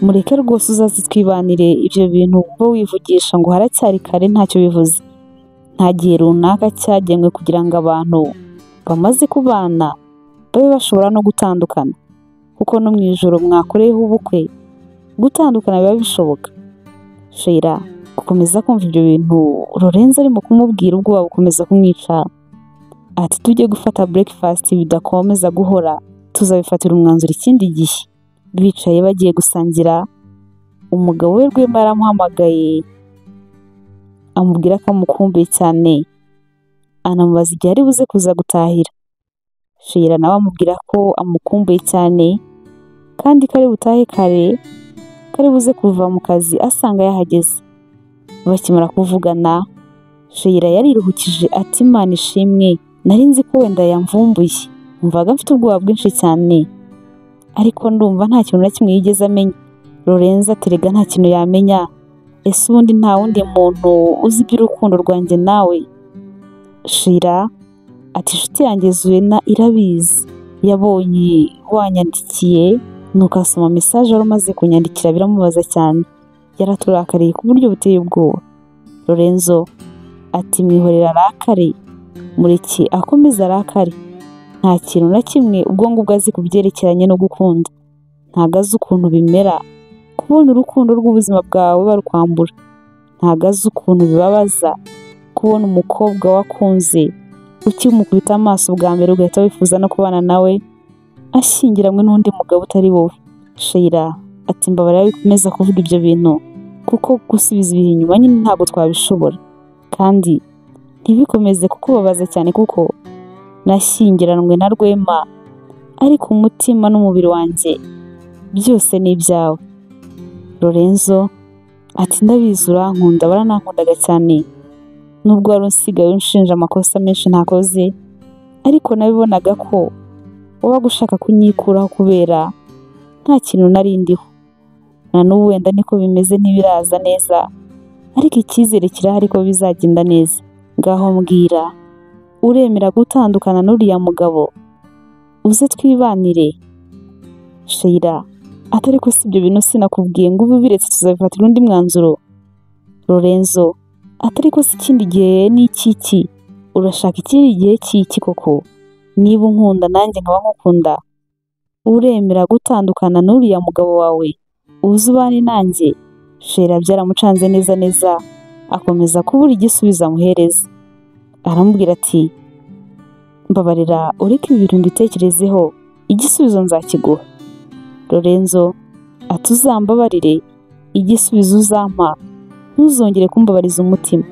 mureke rwose uzaze twibanire. Ibyo bintu uba wivugisha ngo haracyari kare ntacyo bivuze. Nta gihe runaka cyagenwe kugira ngo abantu bamaze kubana babe bashobora no gutandukana, kuko no mu ijoro mwakoreyeho ubukwe gutandukana biba bishoboka. Sheila gukomeza kumva ibyo bintu Lorenzo arimo kumubwira ubwoba bukomeza kumwica. Ati tujye gufata breakfast bidakomeza guhora, tuzabifatira umwanzuro ikindi gihe. Bicaye bagiye gusangira, umugabo we Rwema yaramuhamagaye amubwira ko amukumbuye cyane, anamubaza igihe ari buze kuza gutahira. Sheila nawe amubwira ko amukumbuye cyane kandi ko ari butahe kare, ko ari buze kuva mu kazi asanga yahageze. Bakimara kuvugana Sheila yariruhukije ati Imana ishimwe, nari nzi ko wenda yamvumbuye, numvaga mfite ubwoba bwinshi cyane, ariko ndumva nta kintu na kimwe yigeze amenya. Lorenzo aterega nta kintu yamenya. Ese ubundi nta wundi muntu uzi iby'urukundo rwanjye nawe? Sheila ati inshuti yanjye Zuena irabizi, yabonye wanyandikiye nuko asoma message wari umaze kunyandikira biramubaza cyane, yaraturakariye ku buryo buteye ubwoba. Lorenzo ati mwihorera arakare, mureke akomeza arakare, nta kintu na kimwe ubwo ngubwo azi kubyerekeranye no gukunda. Ntago azi ukuntu bimera kubona urukundo rw'ubuzima bwawe barukwambura. Ntago azi ukuntu bibabaza kubona umukobwa wakunze ukimukubita amaso bwa mbere ugahita wifuza no kubana nawe ashyingiranywe n'undi mugabo utari wowe. Sheila ati mbabarira bikomeza kuvuga ibyo bintu, kuko gusubiza ibihe inyuma nyine ntabwo twabishobora, kandi ntibikomeze kukubabaza cyane kuko nashyingiranywe na Rwema, ariko umutima n'umubiri wanjye byose ni ibyawe. Lorenzo ati ndabizi urankunda, baranankundaga cyane, nubwo wari usigaye unshinja amakosa menshi ntakoze, ariko nabibonaga ko wabaga ushaka kunyikuraho kubera nta kintu nari ndiho. Na n'ubu wenda niko bimeze ntibiraza neza, ariko icyizere kirahari ko bizagenda neza. Ngaho mbwira, uremera gutandukana n'uriya mugabo uze twibanire? Sheila atari ko si ibyo bintu sinakubwiye ngo ubu biretse tuzabifatira undi mwanzuro? Lorenzo atari ko si ikindi gihe ni iki? Urashaka ikindi gihe cy'iki koko? Niba unkunda nanjye nkaba nkukunda, uremera gutandukana n'uriya mugabo wawe uze ubane nanjye? Sheila byaramucanze neza neza, akomeza kubura igisubizo amuhereza. Aramubwira ati mbabarira ureke ibi bintu mbitekerezeho, igisubizo nzakiguha. Lorenzo ati uzambabarire, igisubizo uzampa ntuzongere kumbabariza umutima.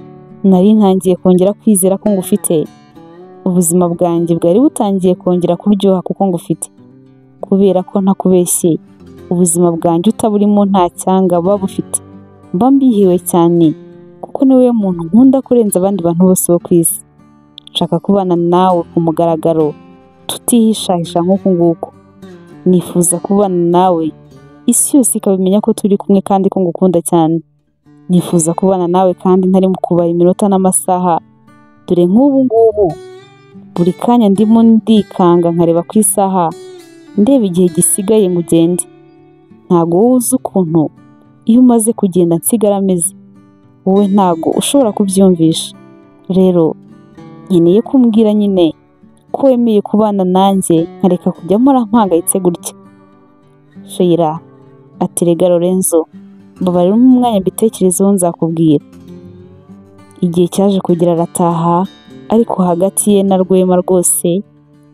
Nari ntangiye kongera kwizera ko ngufite, ubuzima bwanjye bwari butangiye kongera kuryoha kuko ngufite, kubera ko ntakubeshye ubuzima bwanjye utaburimo nta cyanga buba bufite. Mba mbihiwe cyane kuko niwe muntu nkunda kurenza abandi bantu bose bo ku isi. Nshaka kubana nawe ku mugaragaro tutihishahisha nk'uku nguku. Nifuza kubana nawe isi yose ikabimenya ko turi kumwe kandi ko ngukunda cyane. Nifuza kubana nawe kandi ntari mu kubara iminota n'amasaha, dore nk'ubu ngubu buri kanya ndimo ndikanga nkareba ku isaha ndeba igihe gisigaye ngo ugende. Ntago wowe uzi ukuntu iyo umaze kugenda nsigara ameze, wowe ntago ushobora kubyumvisha. Rero nkeneye kumbwira nyine ko wemeye kubana nanjye nkareka kujya mpora mpangayitse gutya. Sheila ati rega Lorenzo, mbabarira umwanya mbitekerezeho nzakubwira. Igihe cyaje kugera arataha, ariko hagati ye na Rwema rwose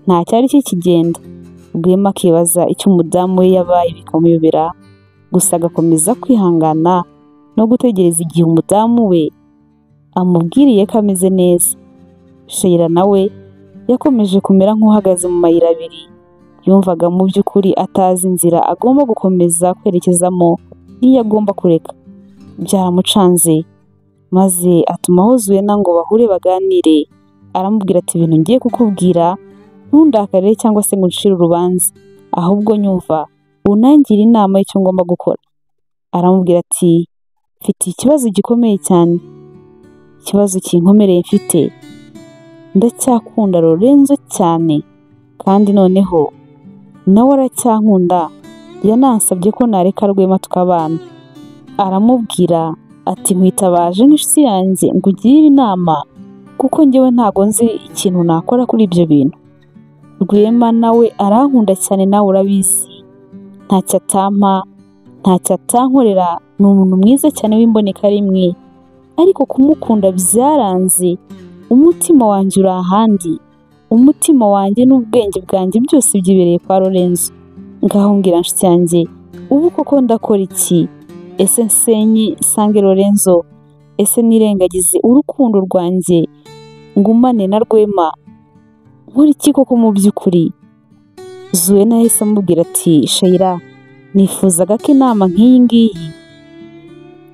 nta cyari kikigenda. Rwema akibaza icyo umudamu we yabaye bikamuyobera, gusa agakomeza kwihangana no gutegereza igihe umudamu we amubwiriye ko ameze neza. Sheila nawe yakomeje kumera nk'uhagaze mu mayira abiri, yumvaga mu by'ukuri atazi inzira agomba gukomeza kwerekezamo n'iyo agomba kureka. Byaramucanze maze atumaho Zuena ngo bahure baganire. Aramubwira ati ibintu ngiye kukubwira ntundakarire cyangwa se ngo uncire urubanza, ahubwo nyumva unangira inama y'icyo ngomba gukora. Aramubwira ati mfite ikibazo gikomeye cyane, ikibazo kinkomereye mfite. Ndacyakunda Lorenzo cyane, kandi noneho nawe aracyankunda, yanansabye ko nareka Rwema tukabana. Aramubwira ati nkwitabaje nk'inshuti yanjye ngo ugire inama, kuko njyewe ntago nzi ikintu nakora kuri ibyo bintu. Rwema nawe arankunda cyane, nawe urabizi, ntacyo atampa, ntacyo atankorera, ni umuntu mwiza cyane w'imboneka rimwe, ariko kumukunda byaranze. Umutima wanjye uri ahandi, umutima wanjye n'ubwenge bwanjye byose byibereye kwa Lorenzo. Ngaho mbwira nshuti yanjye, ubu koko ndakora iki? Ese nsenye sange Lorenzo? Ese nirengagize urukundo rwanjye ngumane na Rwema? Nkora iki koko mu by'ukuri? Zuena yahise amubwira ati Sheila, nifuzaga ko inama nk'iyi ngiyi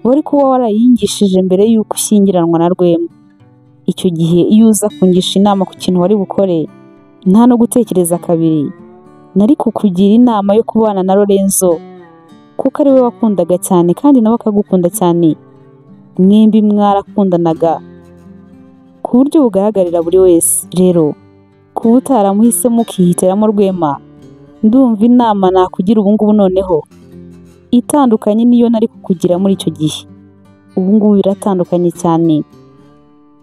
wari kuba warayingishije mbere y'uko ushyingiranwa na Rwema. Icyo gihe iyo uza kungisha inama ku kintu wari bukore, nta no gutekereza kabiri, nari kukugira inama yo kubana na Lorenzo, kuko ari we wakundaga cyane kandi nawe akagukunda cyane. Mwembi mwarakundanaga ku buryo bugaragarira buri wese. Rero kuba utaramuhisemo ukihitiramo Rwema, ndumva inama nakugira ubu ngubu noneho itandukanye niyo nari kukugira muri icyo gihe. Ubu ngubu biratandukanye cyane.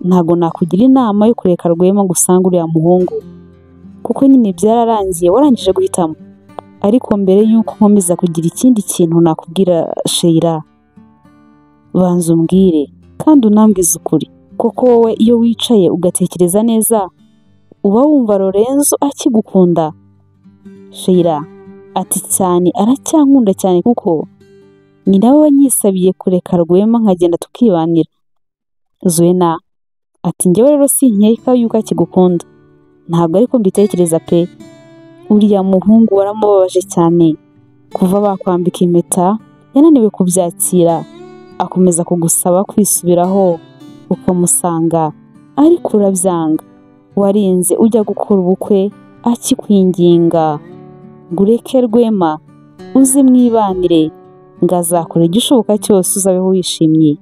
Ntago nakugira inama yo kureka Rwema ngo usange uriya muhungu, kuko nyine byararangiye, warangije guhitamo. Ariko mbere y'uko nkomeza kugira ikindi kintu nakubwira Sheila, banza umbwire kandi unambwize ukuri, kuko wowe iyo wicaye ugatekereza neza uba wumva Lorenzo akigukunda. Sheila ati cyane, aracyankunda cyane, kuko ni nawe wanyisabiye kureka Rwema nkagenda tukibanira. Zuena ati njyewe rero sinkeka yuko akigukunda, ntabwo ariko mbitekereza pe. Uriya muhungu waramubabaje cyane, kuva bakwambika impeta yananiwe kubyakira, akomeza kugusaba kwisubiraho ukamusanga, ariko urabyanga. Warinze ujya gukora ubukwe akikwinginga ngo ureke Rwema uze mwibanire, ngo azakora igishoboka cyose uzabeho wishimye,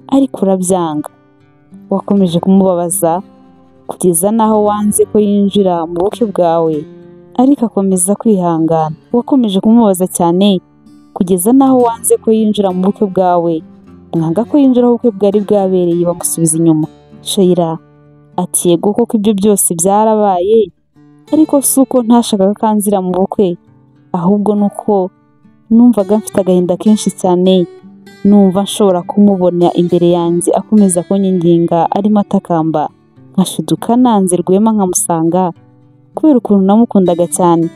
ariko urabyanga. Wakomeje kumubabaza kugeza naho wanze ko yinjira mu bukwe bwawe, ariko akomeza kwihangana. Wakomeje kumubaza cyane kugeza naho wanze ko yinjira mu bukwe bwawe, mwanga ko yinjira aho ubukwe bwari bwabereye, bamusubiza inyuma. Sheila ati yego koko ibyo byose byarabaye, ariko si uko ntashakaga kanzira mu bukwe, ahubwo nuko numvaga mfite agahinda kenshi cyane, numva nshobora kumubona imbere yanjye akomeza kunyinginga arimo atakamba, nkashiduka nanze Rwema nkamusanga, kubera ukuntu namukundaga cyane.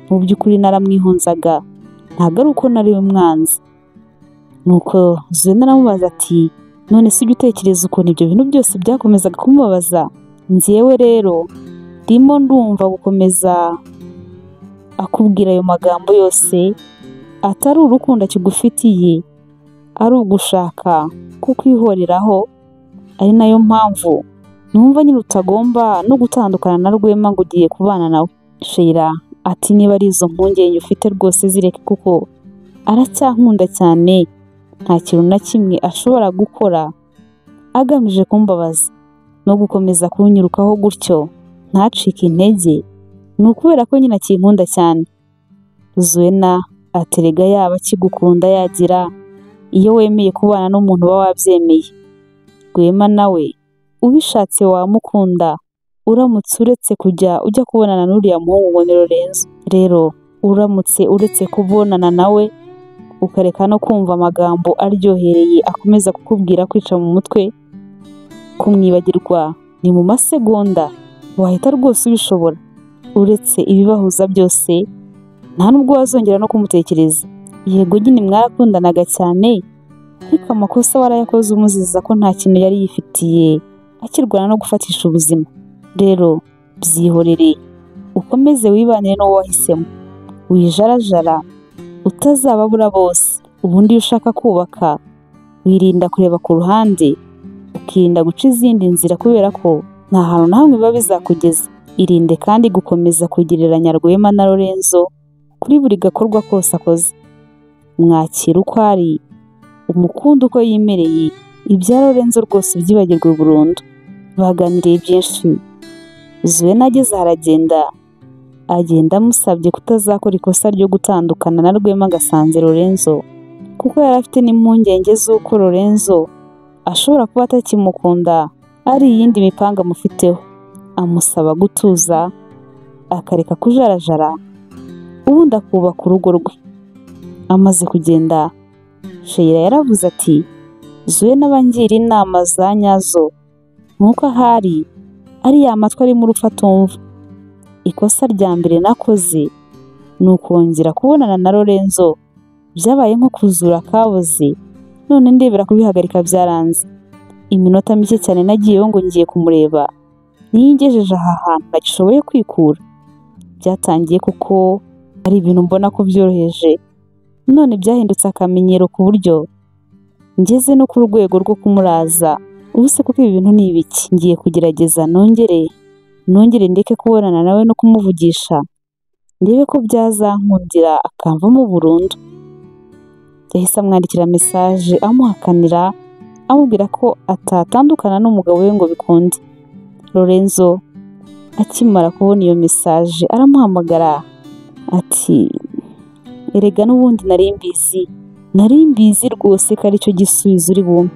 Mu by'ukuri naramwihunzaga, ntabwo ari uko nari umwanzi. Nuko Zuena aramubaza ati none se ujya utekereza ukuntu ibyo bintu byose byakomezaga kumubabaza? Njyewe rero ndimo ndumva gukomeza akubwira ayo magambo yose atari urukundo akigufitiye, ari ugushaka kukwihoreraho, ari nayo mpamvu numva nyine utagomba no gutandukana na Rwema ngo ugiye kubana nawe. Sheila ati niba ari izo mpungenge ufite rwose zireke, kuko aracyankunda cyane, nta kintu na kimwe ashobora gukora agamije kumbabaza no gukomeza kunyirukaho gutyo ntacike intege. Ni ukubera ko nyine akinkunda cyane. Zuena aterega yaba akigukunda yagira iyo wemeye kubana n'umuntu uba wabyemeye. Rwema nawe ubishatse wamukunda uramutse uretse kujya ujya kubonana n'uriya muhungu ngo ni Lorenzo. Rero uramutse uretse kubonana nawe ukareka no kumva amagambo aryohereye akomeza kukubwira kwica mu mutwe, kumwibagirwa ni mu masegonda wahita rwose ubishobora. Uretse ibibahuza byose nta nubwo wazongera no kumutekereza. Yego nyine mwarakundanaga cyane, ariko amakosa warayakoze umuziza ko nta kintu yari yifitiye akirwana no gufatisha ubuzima. Rero byihorere ukomeze wibanire n'uwo wahisemo, wijarajara utazababura bose. Ubundi iyo ushaka kubaka wirinda kureba ku ruhande, ukirinda guca izindi nzira kubera ko nta hantu na hamwe biba bizakugeza. Irinde kandi gukomeza kugereranya Rwema na Lorenzo kuri buri gakorwa kose akoze. Mwakira uko ari, umukunda uko yimereye, ibya Lorenzo rwose byibagirwe burundu. Baganiriye byinshi. Zuena ageze aragenda amusabye kutazakora ikosa ryo gutandukana na Rwema agasanze Lorenzo, kuko yari afite n'impungenge z'uko Lorenzo ashobora kuba atakimukunda ari iyindi mipanga amufiteho. Amusaba gutuza akareka kujarajara ubundi akubaka urugo rwe. Amaze kugenda, Sheila yaravuze ati Zuena abangira inama za nyazo, nk'uko ahari ari ya matwi ari mu rupfu atumva. Ikosa rya mbere nakoze ni ukongera kubonana na Lorenzo, byabaye nko kuzura akaboze, none ndebera kubihagarika byaranze. Iminota mike cyane nagiyeho ngo ngiye kumureba, niyingejeje aha hantu nagishoboye kwikura. Byatangiye kuko ari ibintu mbona ko byoroheje, none byahindutse akamenyero ku buryo ngeze no ku rwego rwo kumuraza. Ubuse kuko ibi bintu ni ibiki? Ngiye kugerageza nongere ndeke kubonana nawe no kumuvugisha, ndebe ko byazankundira akamvamo burundu. Yahise amwandikira message amuhakanira, amubwira ko atatandukana n'umugabo we ngo bikunde. Lorenzo akimara kubona iyo message aramuhamagara ati erega n'ubundi nari mbizi rwose ko aricyo gisubizo uri bumpe.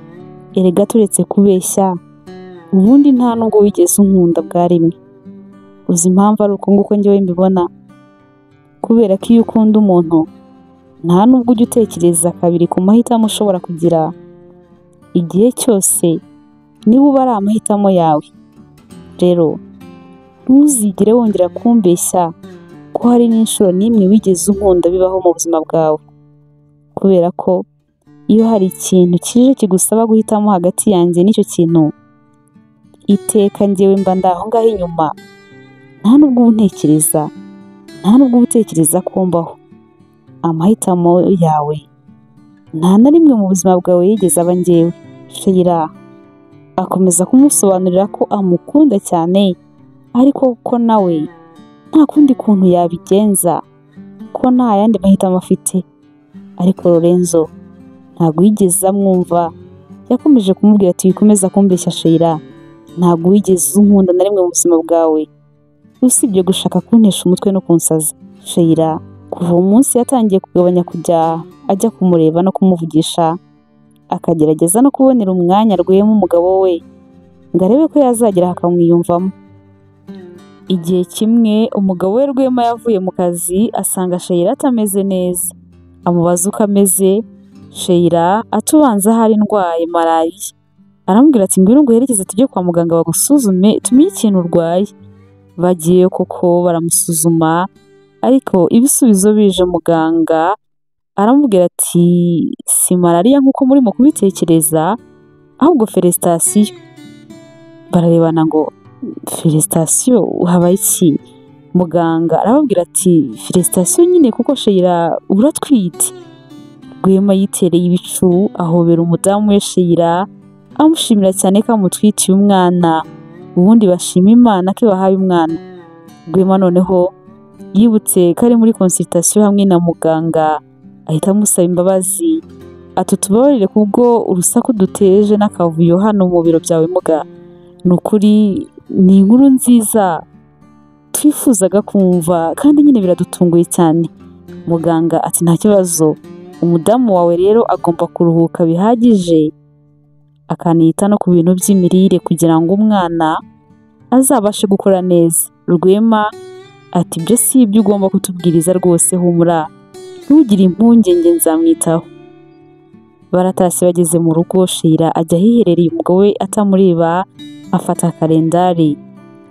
Erega turetse kubeshya, ubundi nta nubwo wigeze unkunda bwa rimwe. Uzi impamvu ari uko nguko njyewe mbibona? Kubera ko iyo ukunda umuntu nta nubwo ujya utekereza kabiri ku mahitamo ushobora kugira. Igihe cyose niba uba ari amahitamo yawe. Rero ntuzigere wongera kumbeshya ko hari n'inshuro n'imwe wigeze unkunda bibaho mu buzima bwawe, kubera ko iyo hari ikintu kije kigusaba guhitamo hagati yanjye n'icyo kintu, iteka njyewe mba ndaho ngaho inyuma, nta nubwo utekereza ko mbaho. Amahitamo yawe nta na rimwe mu buzima bwawe yigeze aba njyewe. Sheila akomeza kumusobanurira ko amukunda cyane, ariko ko nawe nta kundi kuntu yabigenza, ko nta yandi mahitamo afite. Ariko Lorenzo ntabwo yigeze amwumva. Yakomeje kumubwira ati wikomeza kumbeshya Sheila, ntabwo wigeze unkunda na rimwe mu buzima bwawe, usibye gushaka kuntesha umutwe no kunsaza. Sheila kuva uwo munsi yatangiye kugabanya kujya ajya kumureba no kumuvugisha, akagerageza no kubonera umwanya Rwema umugabo we ngo arebe ko yazagera akamwiyumvamo. Igihe kimwe umugabo we Rwema yavuye mu kazi asanga Sheila atameze neza. Amubaza uko ameze, Sheila atubanza ahari ndwaye malariya. Aramubwira ati ngwino nguherekeze tujye kwa muganga bagusuzume tumenye ikintu urwaye. Bagiye koko baramusuzuma, ariko ibisubizo bije muganga aramubwira ati si malariya nk'uko murimo kubitekereza, ahubwo felicitation. Bararebana ngo felicitation habaye iki? Muganga arababwira ati felicitation nyine kuko Sheila uratwite. Rwema yitereye ibicu ahobera umudamu we Sheila, amushimira cyane ko amutwitiye umwana, ubundi bashima Imana ko bahaye umwana. Rwema noneho yibutse ko ari muri consultation hamwe na muganga, ahita amusaba imbabazi ati tubabarire kubwo urusaku duteje n'akavuyo hano mu biro byawe muga. Nukuri ni inkuru nziza twifuzaga kumva kandi nyine biradutunguye cyane. Muganga ati nta kibazo, umudamu wawe rero agomba kuruhuka bihagije akanita no ku bintu by'imirire kugira ngo umwana azabashe gukora neza. Rwema ati ibyo si ibyo ugomba kutubwiriza rwose, humura ntugire impungenge nzamwitaho. Baratashye bageze mu rugo, Sheila ajya ahiherereye umugabo we atamureba, afata kalendari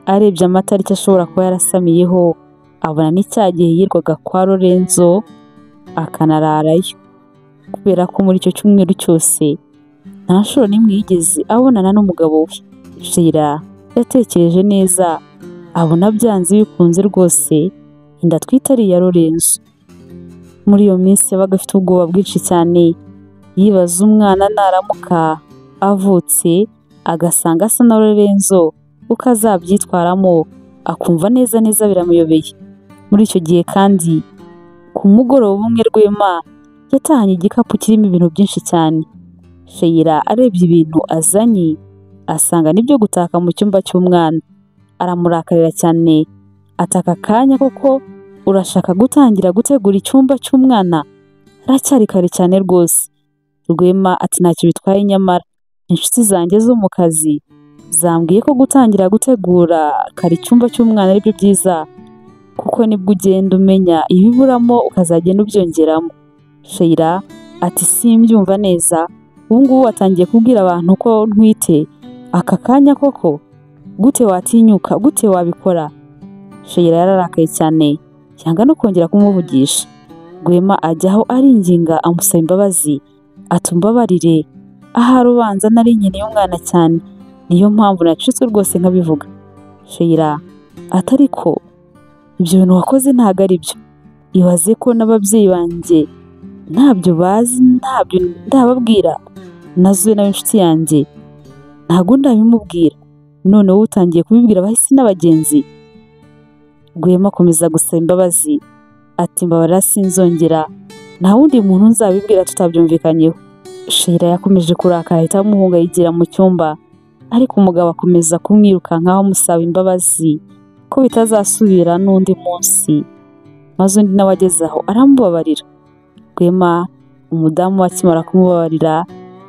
arebye amatariki ashobora kuba yarasamiyeho, abona n'icyagihe yirwaga kwa Lorenzo akanararayo, kubera ko muri icyo cyumweru cyose nta nshuro n'imwe yigeze abonana n'umugabo we. Sheila yatekereje neza abona byanze bikunze rwose inda atwite ari iya Lorenzo. Muri iyo minsi yabaga afite ubwoba bwinshi cyane, yibaza umwana naramuka avutse agasanga asa na Lorenzo uko azabyitwaramo, akumva neza neza biramuyobeye. Muri icyo gihe kandi ku mugoroba umwe Rwema yatahanye igikapu kirimo ibintu byinshi cyane. Sheila arebye ibintu azanye asanga nibyo gutaka mu cyumba cy'umwana, aramurakarira cyane ataka akanya koko urashaka gutangira gutegura icyumba cy'umwana, aracyari kare cyane rwose. Rwema ati ntacyo bitwaye, nyamara inshuti zanjye zo mu kazi zambwiye ko gutangira gutegura kare icyumba cy'umwana ari byo byiza, kuko nibwo ugenda umenya ibiburamo ukazagenda ubyongeramo. Sheila ati simbyumva neza, ubu ngubu watangiye kubwira abantu ko ntwite aka kanya koko, gute watinyuka, gute wabikora? Sheila yararakaye cyane yanga no kongera kumuvugisha. Rwema ajyaho aringinga amusaba imbabazi, atumbabarire ahari ubanza nari nkeneye umwana cyane, niyo mpamvu nacitswe rwose nkabivuga. Sheila atari ko ibyo bintu wakoze ntabwo ari byo, ibaze ko n'ababyeyi banjye ntabyo bazi, ntabyo ndababwira, nazo nawe inshuti yanjye ntabwo ndabimubwira, none wowe utangiye kubibwira abahisi n'abagenzi. Rwema akomeza gusaba imbabazi ati mbabarira sinzongera, nta wundi muntu nzabibwira tutabyumvikanyeho. Sheila yakomeje kurakara ahita amuhunga yigira mu cyumba, ariko umugabo akomeza kumwirukankaho amusaba imbabazi ko bitazasubira n'undi munsi, maze undi nawe ageze aho aramubabarira. Rwema umudamu akimara kumubabarira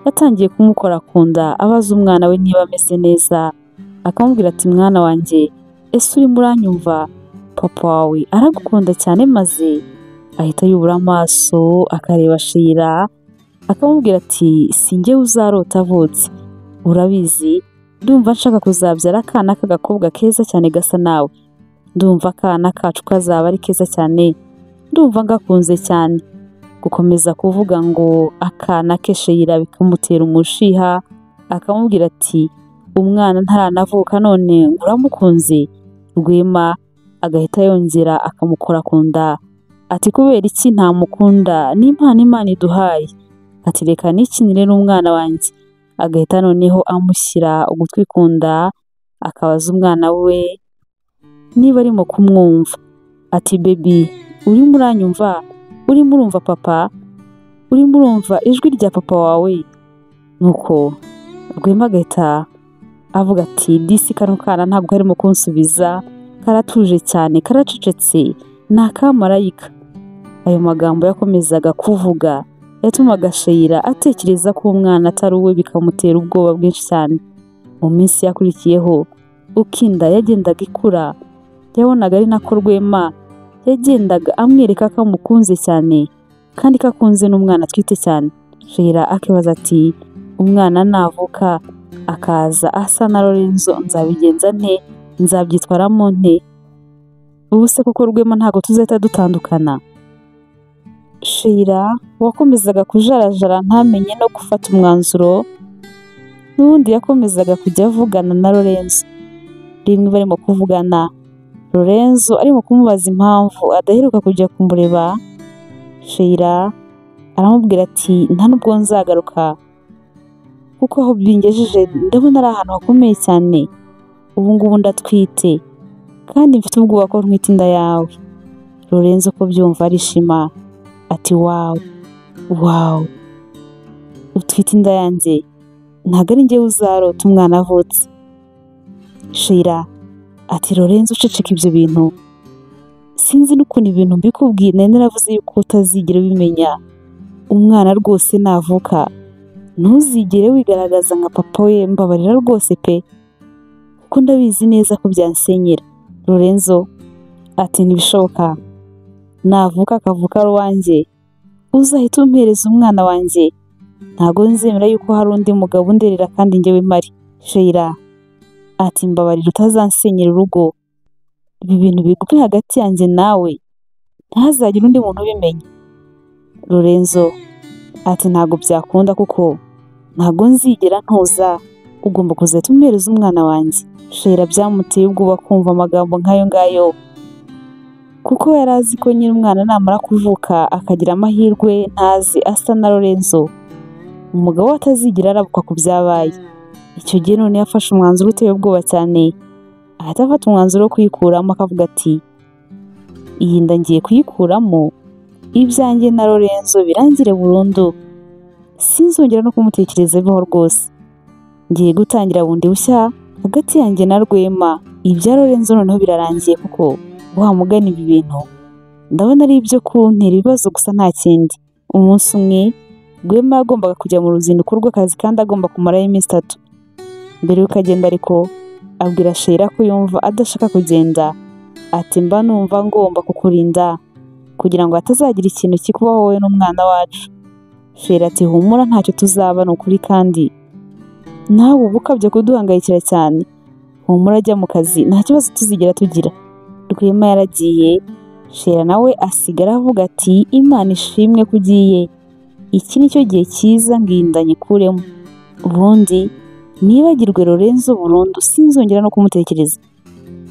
yatangiye kumukora ku nda, abaza umwana we niba ameze neza, akamubwira ati mwana wanjye ese urimo uranyumva, papa wawe aragukunda cyane. Maze ahita yubura amaso akareba Sheila akamubwira ati sinjye uzarota avutse, urabizi ndumva nshaka kuzabyara akana k'agakobwa keza cyane gasa nawe, ndumva akana kacu kazaba ari keza cyane, ndumva ngakunze cyane. Gukomeza kuvuga ngo akana ke Sheila bikamutera umushiha, akamubwira ati umwana ntaranavuka none uramukunze. Rwema agahita yongera akamukora ku nda ati kubera iki ntamukunda, n'impano Imana iduhaye, ati reka nikinire n'umwana wanjye. Agahita noneho amushyira ugutwi ku nda akabaza umwana we niba arimo kumwumva, ati baby urimo uranyumva, urimo urumva papa, urimo urumva ijwi rya papa wawe? Nuko Rwema agahita avuga ati disi kano kana ntabwo karimo kunsubiza, karatuje cyane, karacecetse, ni akamarayika. Ayo magambo yakomezaga kuvuga yatumaga Sheila atekereza ko umwana atari uwe, bikamutera ubwoba bwinshi cyane. Mu minsi yakurikiyeho uko inda yagendaga ikura, yabonaga ari nako Rwema yagendaga amwereka ko amukunze cyane kandi ko akunze n'umwana atwite cyane. Sheila akibaza ati umwana navuka akaza asa na Lorenzo nzabigenza nte, nzabyitwaramo nte? Ubu se koko Rwema ntabwo tuzahita dutandukana? Sheila wakomezaga kujarajara ntamenye no gufata umwanzuro, n'ubundi yakomezaga kujya avugana na Lorenzo. Rimwe barimo kuvugana, Lorenzo arimo kumubaza impamvu adaheruka kujya kumureba, Sheila aramubwira ati nta nubwo nzagaruka, kuko aho bingejeje ndabona ari ahantu hakomeye cyane, ubu ngubu ndatwite kandi mfite ubwoba ko ntwite inda yawe. Lorenzo ko byumva arishima ati wawu utwite inda yanjye, ntabwo ari njyewe uzarota umwana avutse. Sheila ati Lorenzo uceceka ibyo bintu, sinzi n'ukuntu ibintu mbikubwiye, nari naravuze yuko utazigera ubimenya. Umwana rwose navuka ntuzigere wigaragaza nka papa we, mbabarira rwose pe, kuko ndabizi neza ko byansenyera. Lorenzo ati ntibishoboka, navuka akavuka ari uwanjye uzahita umpereza umwana wanjye, ntago nzemera yuko hari undi mugabo underera kandi njyewe mpari. Sheila ati mbabarira utazansenyera urugo, ibi bintu bigume hagati yanjye nawe, ntihazagire undi muntu ubimenya. Lorenzo ati ntago byakunda kuko ntago nzigera ntuza, ugomba kuzahita umpereza umwana wanjye. Sheila byamuteye ubwoba kumva amagambo nk'ayo ngayo, kuko yari azi ko nyine umwana namara kuvuka akagira amahirwe ntazi asa na Lorenzo, umugabo we atazigira arabukwa ku byabaye. Icyo gihe none yafashe umwanzuro uteye ubwoba cyane, ahita afata umwanzuro wo kuyikuramo akavuga ati iyi nda ngiye kuyikuramo, ibyanjye na Lorenzo birangire burundu, sinzongera no kumutekerezaho rwose, ngiye gutangira bundi bushya hagati yanjye na Rwema. Ibya Lorenzo noneho birarangiye, kuko wamugana ibi bintu ndabona ari ibyo kuntera ibibazo gusa nta kindi. Umunsi umwe Rwema yagombaga kujya mu ruzinduko rw'akazi kandi agomba kumarayo iminsi 3. Mbere y'uko agenda ariko abwira Sheila ko yumva adashaka kugenda, ati mba numva ngomba kukurinda kugira ngo hatazagira ikintu kikubaho wowe n'umwana wacu. Sheila ati humura ntacyo tuzaba, ni ukuri kandi nawe uba ukabye kuduhangayikira cyane, humura ajya mu kazi nta kibazo tuzigera tugira. Rwema yaragiye, Sheila nawe asigara avuga ati Imana ishimwe ko ugiye, iki nicyo gihe cyiza nginda nyikuremo, ubundi nibagirwe Lorenzo burundu, sinzongera no kumutekereza.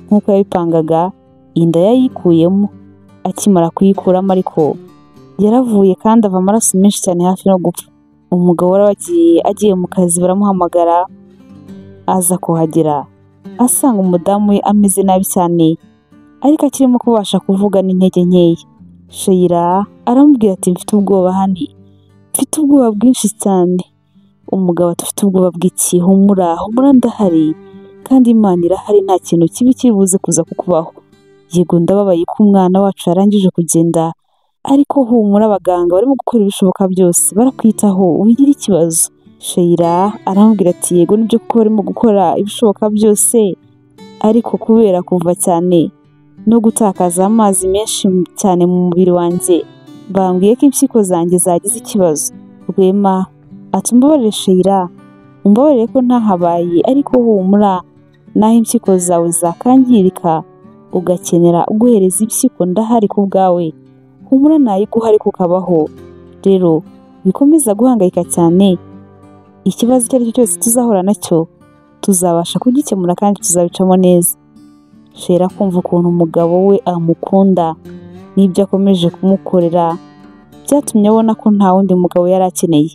Nk'uko yabipangaga, inda yayikuyemo. Akimara kuyikuramo ariko yaravuye kandi ava amaraso menshi cyane hafi no gupfa. Umugabo wari agiye mu kazi baramuhamagara, aza kuhagera asanga umudamu we ameze nabi cyane, ariko akirimo kubasha kuvuga n'intege nkeya. Sheila aramubwira ati mfite ubwoba hani, mfite ubwoba bwinshi cyane. Umugabo ati ufite ubwoba bw'iki? Humura ndahari kandi Imana irahari, nta kintu kibi kibuze kuza kukubaho. Yego ndababaye ko umwana wacu yarangije kugenda, ariko humura abaganga barimo gukora ibishoboka byose barakwitaho, wigira ikibazo. Sheila aramubwira ati yego nibyo kuko barimo gukora ibishoboka byose, ariko kubera kuva cyane no gutakaza amazi menshi cyane mu mubiri wanjye, bambwiye ko impyiko zanjye zagize ikibazo. Rwema ati umbabarire Sheila, umbabarire ko ntahabaye, ariko humura naho impyiko zawe zakangirika ugakenera uguhereza impyiko ndahari ku bwawe, humura nayiguha ariko ukabaho. Rero bikomeza guhangayika cyane, ikibazo icyo ari cyo cyose tuzahura nacyo tuzabasha kugikemura kandi tuzabicamo neza. Sheila kumva ukuntu umugabo we amukunda n'ibyo akomeje kumukorera byatumye abona ko nta wundi mugabo yari akeneye.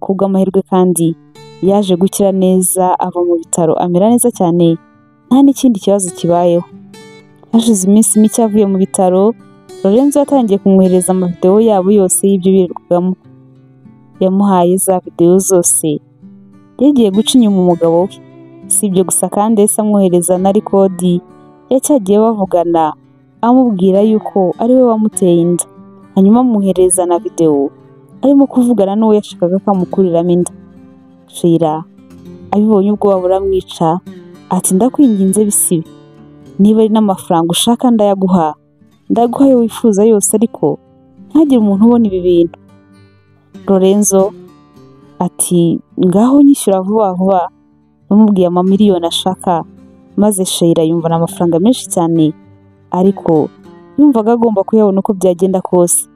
Kubw'amahirwe kandi yaje gukira neza, ava mu bitaro amera neza cyane, nta n'ikindi kibazo kibayeho. Hashize iminsi mike avuye mu bitaro, Lorenzo yatangiye kumwohereza amavideo yabo yose y'ibyo birirwamo. Yamuhaye za video zose, yagiye guca inyuma umugabo we. Si ibyo gusa kandi yahise amwohereza na rekodi yacyagiye bavugana, amubwira yuko ari we wamuteye inda, hanyuma amuhereza na video arimo kuvugana n'uwo yashakaga kamukuriramo inda. Sheila abibonye ubwoba buramwica, ati ndakwinginze bisibe, niba ari n'amafaranga ushaka ndayaguha ayo wifuza yose, ariko ntagire umuntu ubona ibi bintu. Lorenzo ati ngaho nyishyura vuba vuba, yamubwiye amamiliyoni ashaka, maze Sheila yumva n'amafaranga menshi cyane, ariko yumvaga agomba kuyabona uko byagenda kose.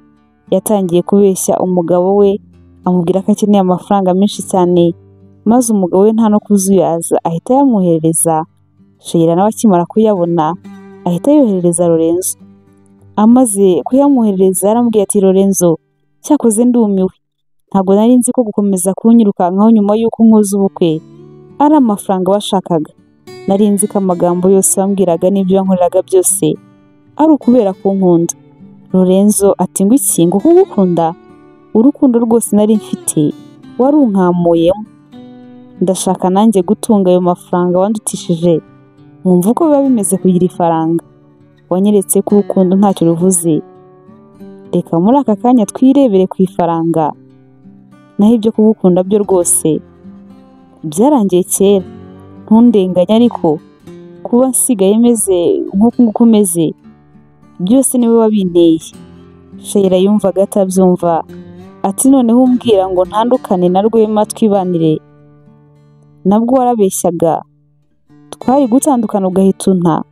Yatangiye kubeshya umugabo we, amubwira ko akeneye amafaranga menshi cyane, maze umugabo we nta no kuzuyaza ahita yamwoherereza. Sheila nawe akimara kuyabona ahita yoherereza Lorenzo. Amaze kuyamwoherereza yaramubwiye ati Lorenzo, cyakoze ndumiwe, ntabwo nari nzi ko gukomeza kunyirukankaho nyuma y'uko nkoze ubukwe ari amafaranga washakaga. Nari nzi ko amagambo yose wambwiraga n'ibyo wankoreraga byose ari ukubera kunkunda. Lorenzo ati ngo iki? Ngo kugukunda? Urukundo rwose nari mfite warunkamuyemo, ndashaka nanjye gutunga ayo mafaranga wandutishije, nkumva uko biba bimeze kugira ifaranga. wanyeretse ko urukundo ntacyo ruvuze. Reka muri aka kanya twirebere ku ifaranga, naho ibyo kugukunda byo rwose byarangiye kera. Ntundenganye ariko kuba nsigaye meze nk'uko nguko umeze byose niwe wabinteye. Shayira yumvaga atabyumva, ati noneho umbwira ngo ntandukane na Rwema twibanire? Nabwo warabeshyaga, twari gutandukana ugahita unta.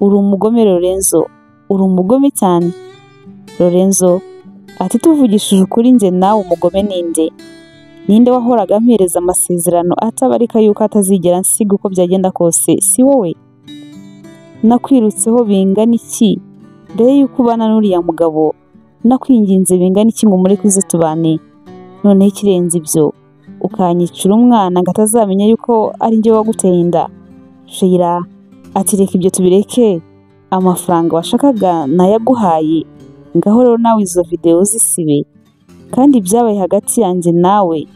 Uri umugome Lorenzo, uri umugome cyane. Lorenzo ati tuvugishije ukuri njye nawe umugome ninde? Ninde wahoraga ampereza amasezerano atabarika yuko atazigera nsiga uko byagenda kose? Si wowe? Nakwirutseho bingana iki mbere yuko ubana n'uriya mugabo? Nakwinginze bingana iki ngo mureke uze tubane? Noneho ikirenze ibyo ukanyicira umwana ngo atazamenya yuko ari njye waguteye inda. Shayira ati reka ibyo tubireke, amafaranga washakaga nayaguhaye, ngaho rero nawe izo video zisibe, kandi ibyabaye hagati yanjye nawe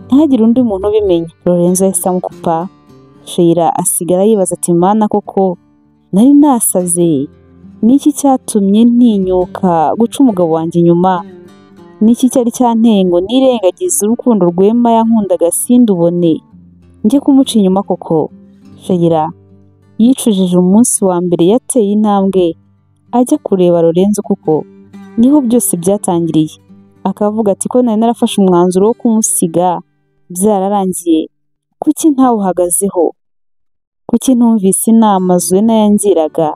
ntihagire undi muntu ubimenya. Lorenzo yahise amukupa. Shayira asigara yibaza ati mana koko nari nasaze, niki cyatumye ntinyuka guca umugabo wanjye inyuma? Niki cyari cyanteye ngo nirengagize urukundo Rwema yankundaga sindubone njye kumuca inyuma koko? Shayira yicujije umunsi wa mbere yateye intambwe ajya kureba Lorenzo, kuko niho byose byatangiriye. Akavuga ati ko nari narafashe umwanzuro wo kumusiga byararangiye, kuki ntawuhagazeho? Kuki ntumvise inama Zuena yangiraga?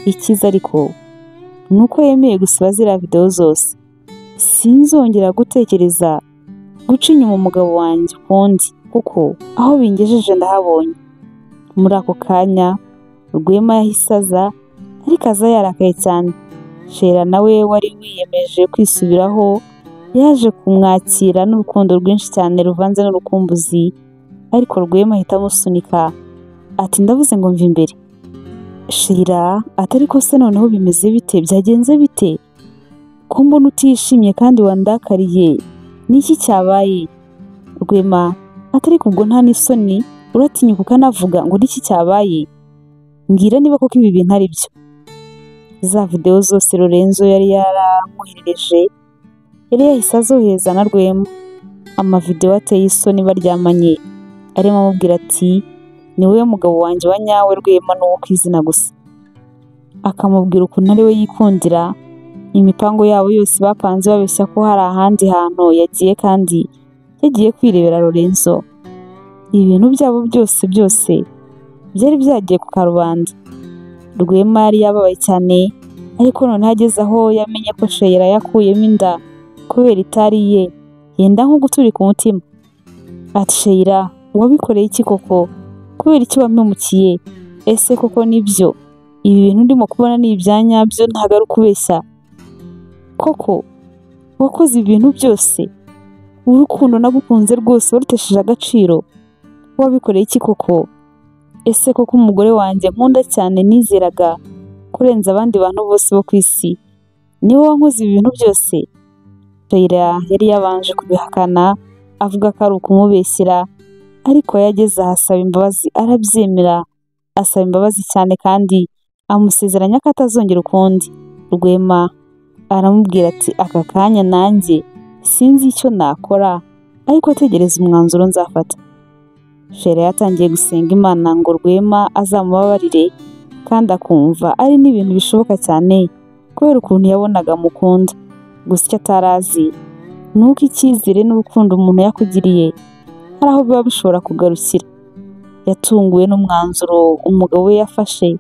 Ikiza ariko nuko yemeye gusiba ziriya video zose. Sinzongera gutekereza guca inyuma umugabo wanjye ukundi, kuko aho bingejeje ndahabonye. Muri ako kanya Rwema yahise aza, ariko aza yarakaye cyane. Shayira nawe wari wiyemeje kwisubiraho yaje kumwakira n'urukundo rwinshi cyane ruvanze n'urukumbuzi, ariko Rwema ahita amusunika ati ndavuze ngo mva imbere. Shayira atari ko se noneho bimeze bite? Byagenze bite? Ko mbona utishimye kandi wandakariye, niki cyabaye? Rwema atari kubwo nta n'isoni uratinyuka ukanavuga ngo niki cyabaye? Mbwira niba koko ibi bintu ari byo. Za video zose Lorenzo yari yaramwoherereje yari yahise azohereza na Rwema. Amavideo ateye isoni baryamanye, arimo amubwira ati ni wowe mugabo wanjye wa nyawe, Rwema n'uwo kwizina gusa. Akamubwira ukuntu ari we yikundira, imipango yabo yose bapanze babeshya ko hari ahandi hantu yagiye kandi yagiye kwirebera Lorenzo. Ibintu byabo byose byari byagiye ku karubanda. Rwema yari yababaye cyane, ariko noneho ageze aho yamenye ko Shayira yakuyemo inda kubera itari ye, yenda nko guturika umutima. Ati Shayira wabikoreye iki koko? Kubera iki wampemukiye? Ese koko nibyo ibi bintu ndimo kubona ni ibyanyabyo ntago ari ukubeshya? Koko wakoze ibintu byose? Urukundo nagukunze rwose warutesheje agaciro? Wabikoreye iki koko? Ese koko umugore wanjye nkunda cyane nizeraga kurenza abandi bantu bose bo ku isi niwe wankoze ibi bintu byose? Shayira yari yabanje kubihakana avuga ko ari ukumubeshyira, ariko yageze ahasaba imbabazi arabyemera, asaba imbabazi cyane kandi amusezeranya ko atazongera ukundi. Rwema aramubwira ati aka kanya nanjye sinzi icyo nakora, ariko tegereza umwanzuro nzafata. Shayira yatangiye gusenga Imana ngo Rwema azamubabarire, kandi akumva ari n'ibintu bishoboka cyane kubera ukuntu yabonaga mukunda. Gusa icyo atarazi nuko icyizere n'urukundo umuntu yakugiriye hari aho biba bishobora kugarukira. Yatunguwe n'umwanzuro umugabo we yafashe,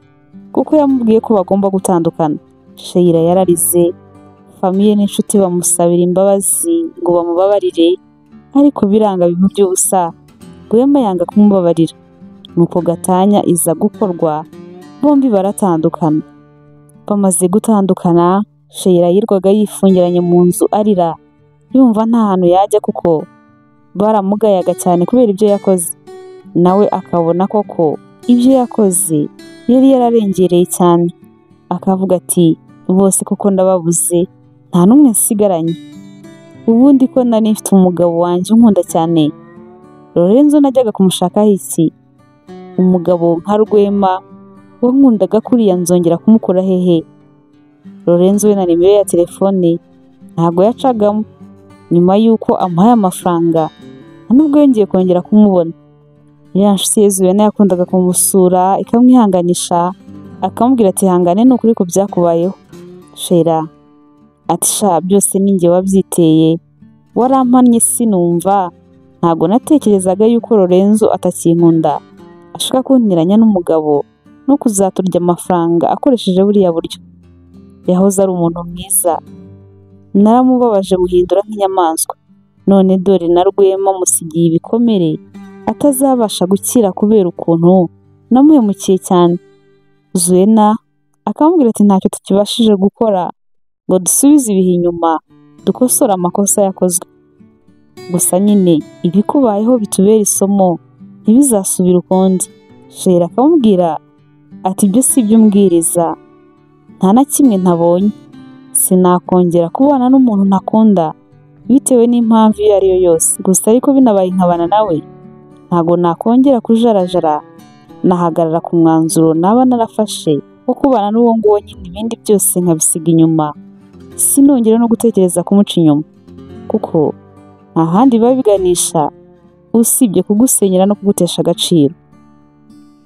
kuko yamubwiye ko bagomba gutandukana. Shayira yararize, famiye n'inshuti bamusabira imbabazi ngo bamubabarire, ariko biranga bimu by'ubusa. Rwema yanga kumubabarira, nuko gatanya iza gukorwa, bombi baratandukana. Bamaze gutandukana, Shayira yirwaga yifungiranye mu nzu arira, yumva nta hantu yajya kuko baramugayaga cyane kubera ibyo yakoze. Nawe akabona koko ibyo yakoze yari yararengereye cyane, akavuga ati bose koko ndababuze, nta n'umwe nsigaranye. Ubundi ko nari mfite umugabo wanjye unkunda cyane, Lorenzo najyaga kumushakaho iki? Umugabo nka Rwema wankundaga kuriya nzongera kumukura hehe? Lorenzo we na nimero ya telefone ntabwo yacagamo. Nyuma y'uko amuhaye amafaranga nta nubwo yongeye kongera kumubona. Ya nshuti ye Zuena yakundaga kumusura ikamwihanganisha, akamubwira ati hangane ni ukuri ko byakubayeho Shera. Ati sha byose ni njye wabyiteye, warampannye sinumva, ntabwo natekerezaga yuko Lorenzo atakinkunda, ashaka kuntiranya n'umugabo no kuzaturya amafaranga akoresheje buriya buryo. Yahoze ari umuntu mwiza, naramubabaje muhindura nk'inyamaswa, none dore na Rwema musigiye ibikomere atazabasha gukira kubera ukuntu namuhemukiye cyane. Zuena akamubwira ati ntacyo tukibashije gukora ngo dusubize ibihe inyuma dukosora amakosa yakozwe, gusa nyine ibikubayeho bitubera isomo ntibizasubire ukundi. Shera akamubwira ati ibyo si ibyo umbwiriza, nta na kimwe ntabonye, sinakongera kubana n'umuntu ntakunda bitewe n'impamvu iyo ari yo yose, gusa ariko binabaye nkabana nawe ntabwo nakongera kujarajara, nahagarara ku mwanzuro naba narafashe wo kubana n'uwo nguwo nyine, ibindi byose nkabisiga inyuma, sinongera no gutekereza kumuca inyuma, kuko nta handi biba biganisha usibye kugusenyera no kugutesha agaciro.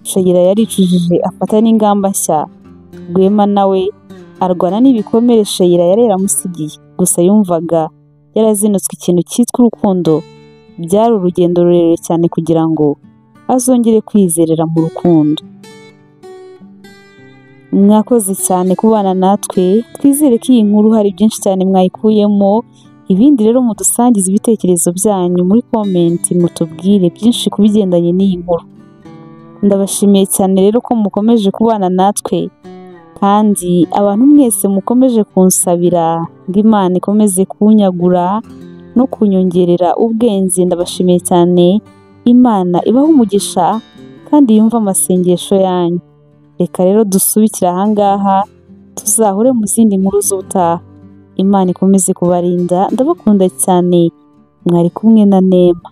Shera yaricujije afata n'ingamba nshya. Rwema nawe arwana n'ibikomere Shera yari yaramusigiye, gusa yumvaga yarazinutswe ikintu cyitwa urukundo. Byari urugendo rurerure cyane kugira ngo azongere kwizerera mu rukundo. Mwakoze cyane kubana natwe, twizere ko iyi nkuru hari byinshi cyane mwayikuyemo. Ibindi rero mudusangize ibitekerezo byanyu muri comment, mutubwire byinshi ku bigendanye n'iyi nkuru. Ndabashimiye cyane rero ko mukomeje kubana natwe, kandi abantu mwese mukomeje kunsabira ngo Imana ikomeze kunyagura no kunyongerera ubwenge. Ndabashimiye cyane, Imana ibahe umugisha kandi yumva amasengesho yanyu. Reka rero dusubikire ahangaha, tuzahure mu zindi nkuru z'ubutaha. Imana ikomeze kubarinda, ndabakunda cyane, mwari kumwe na Nema.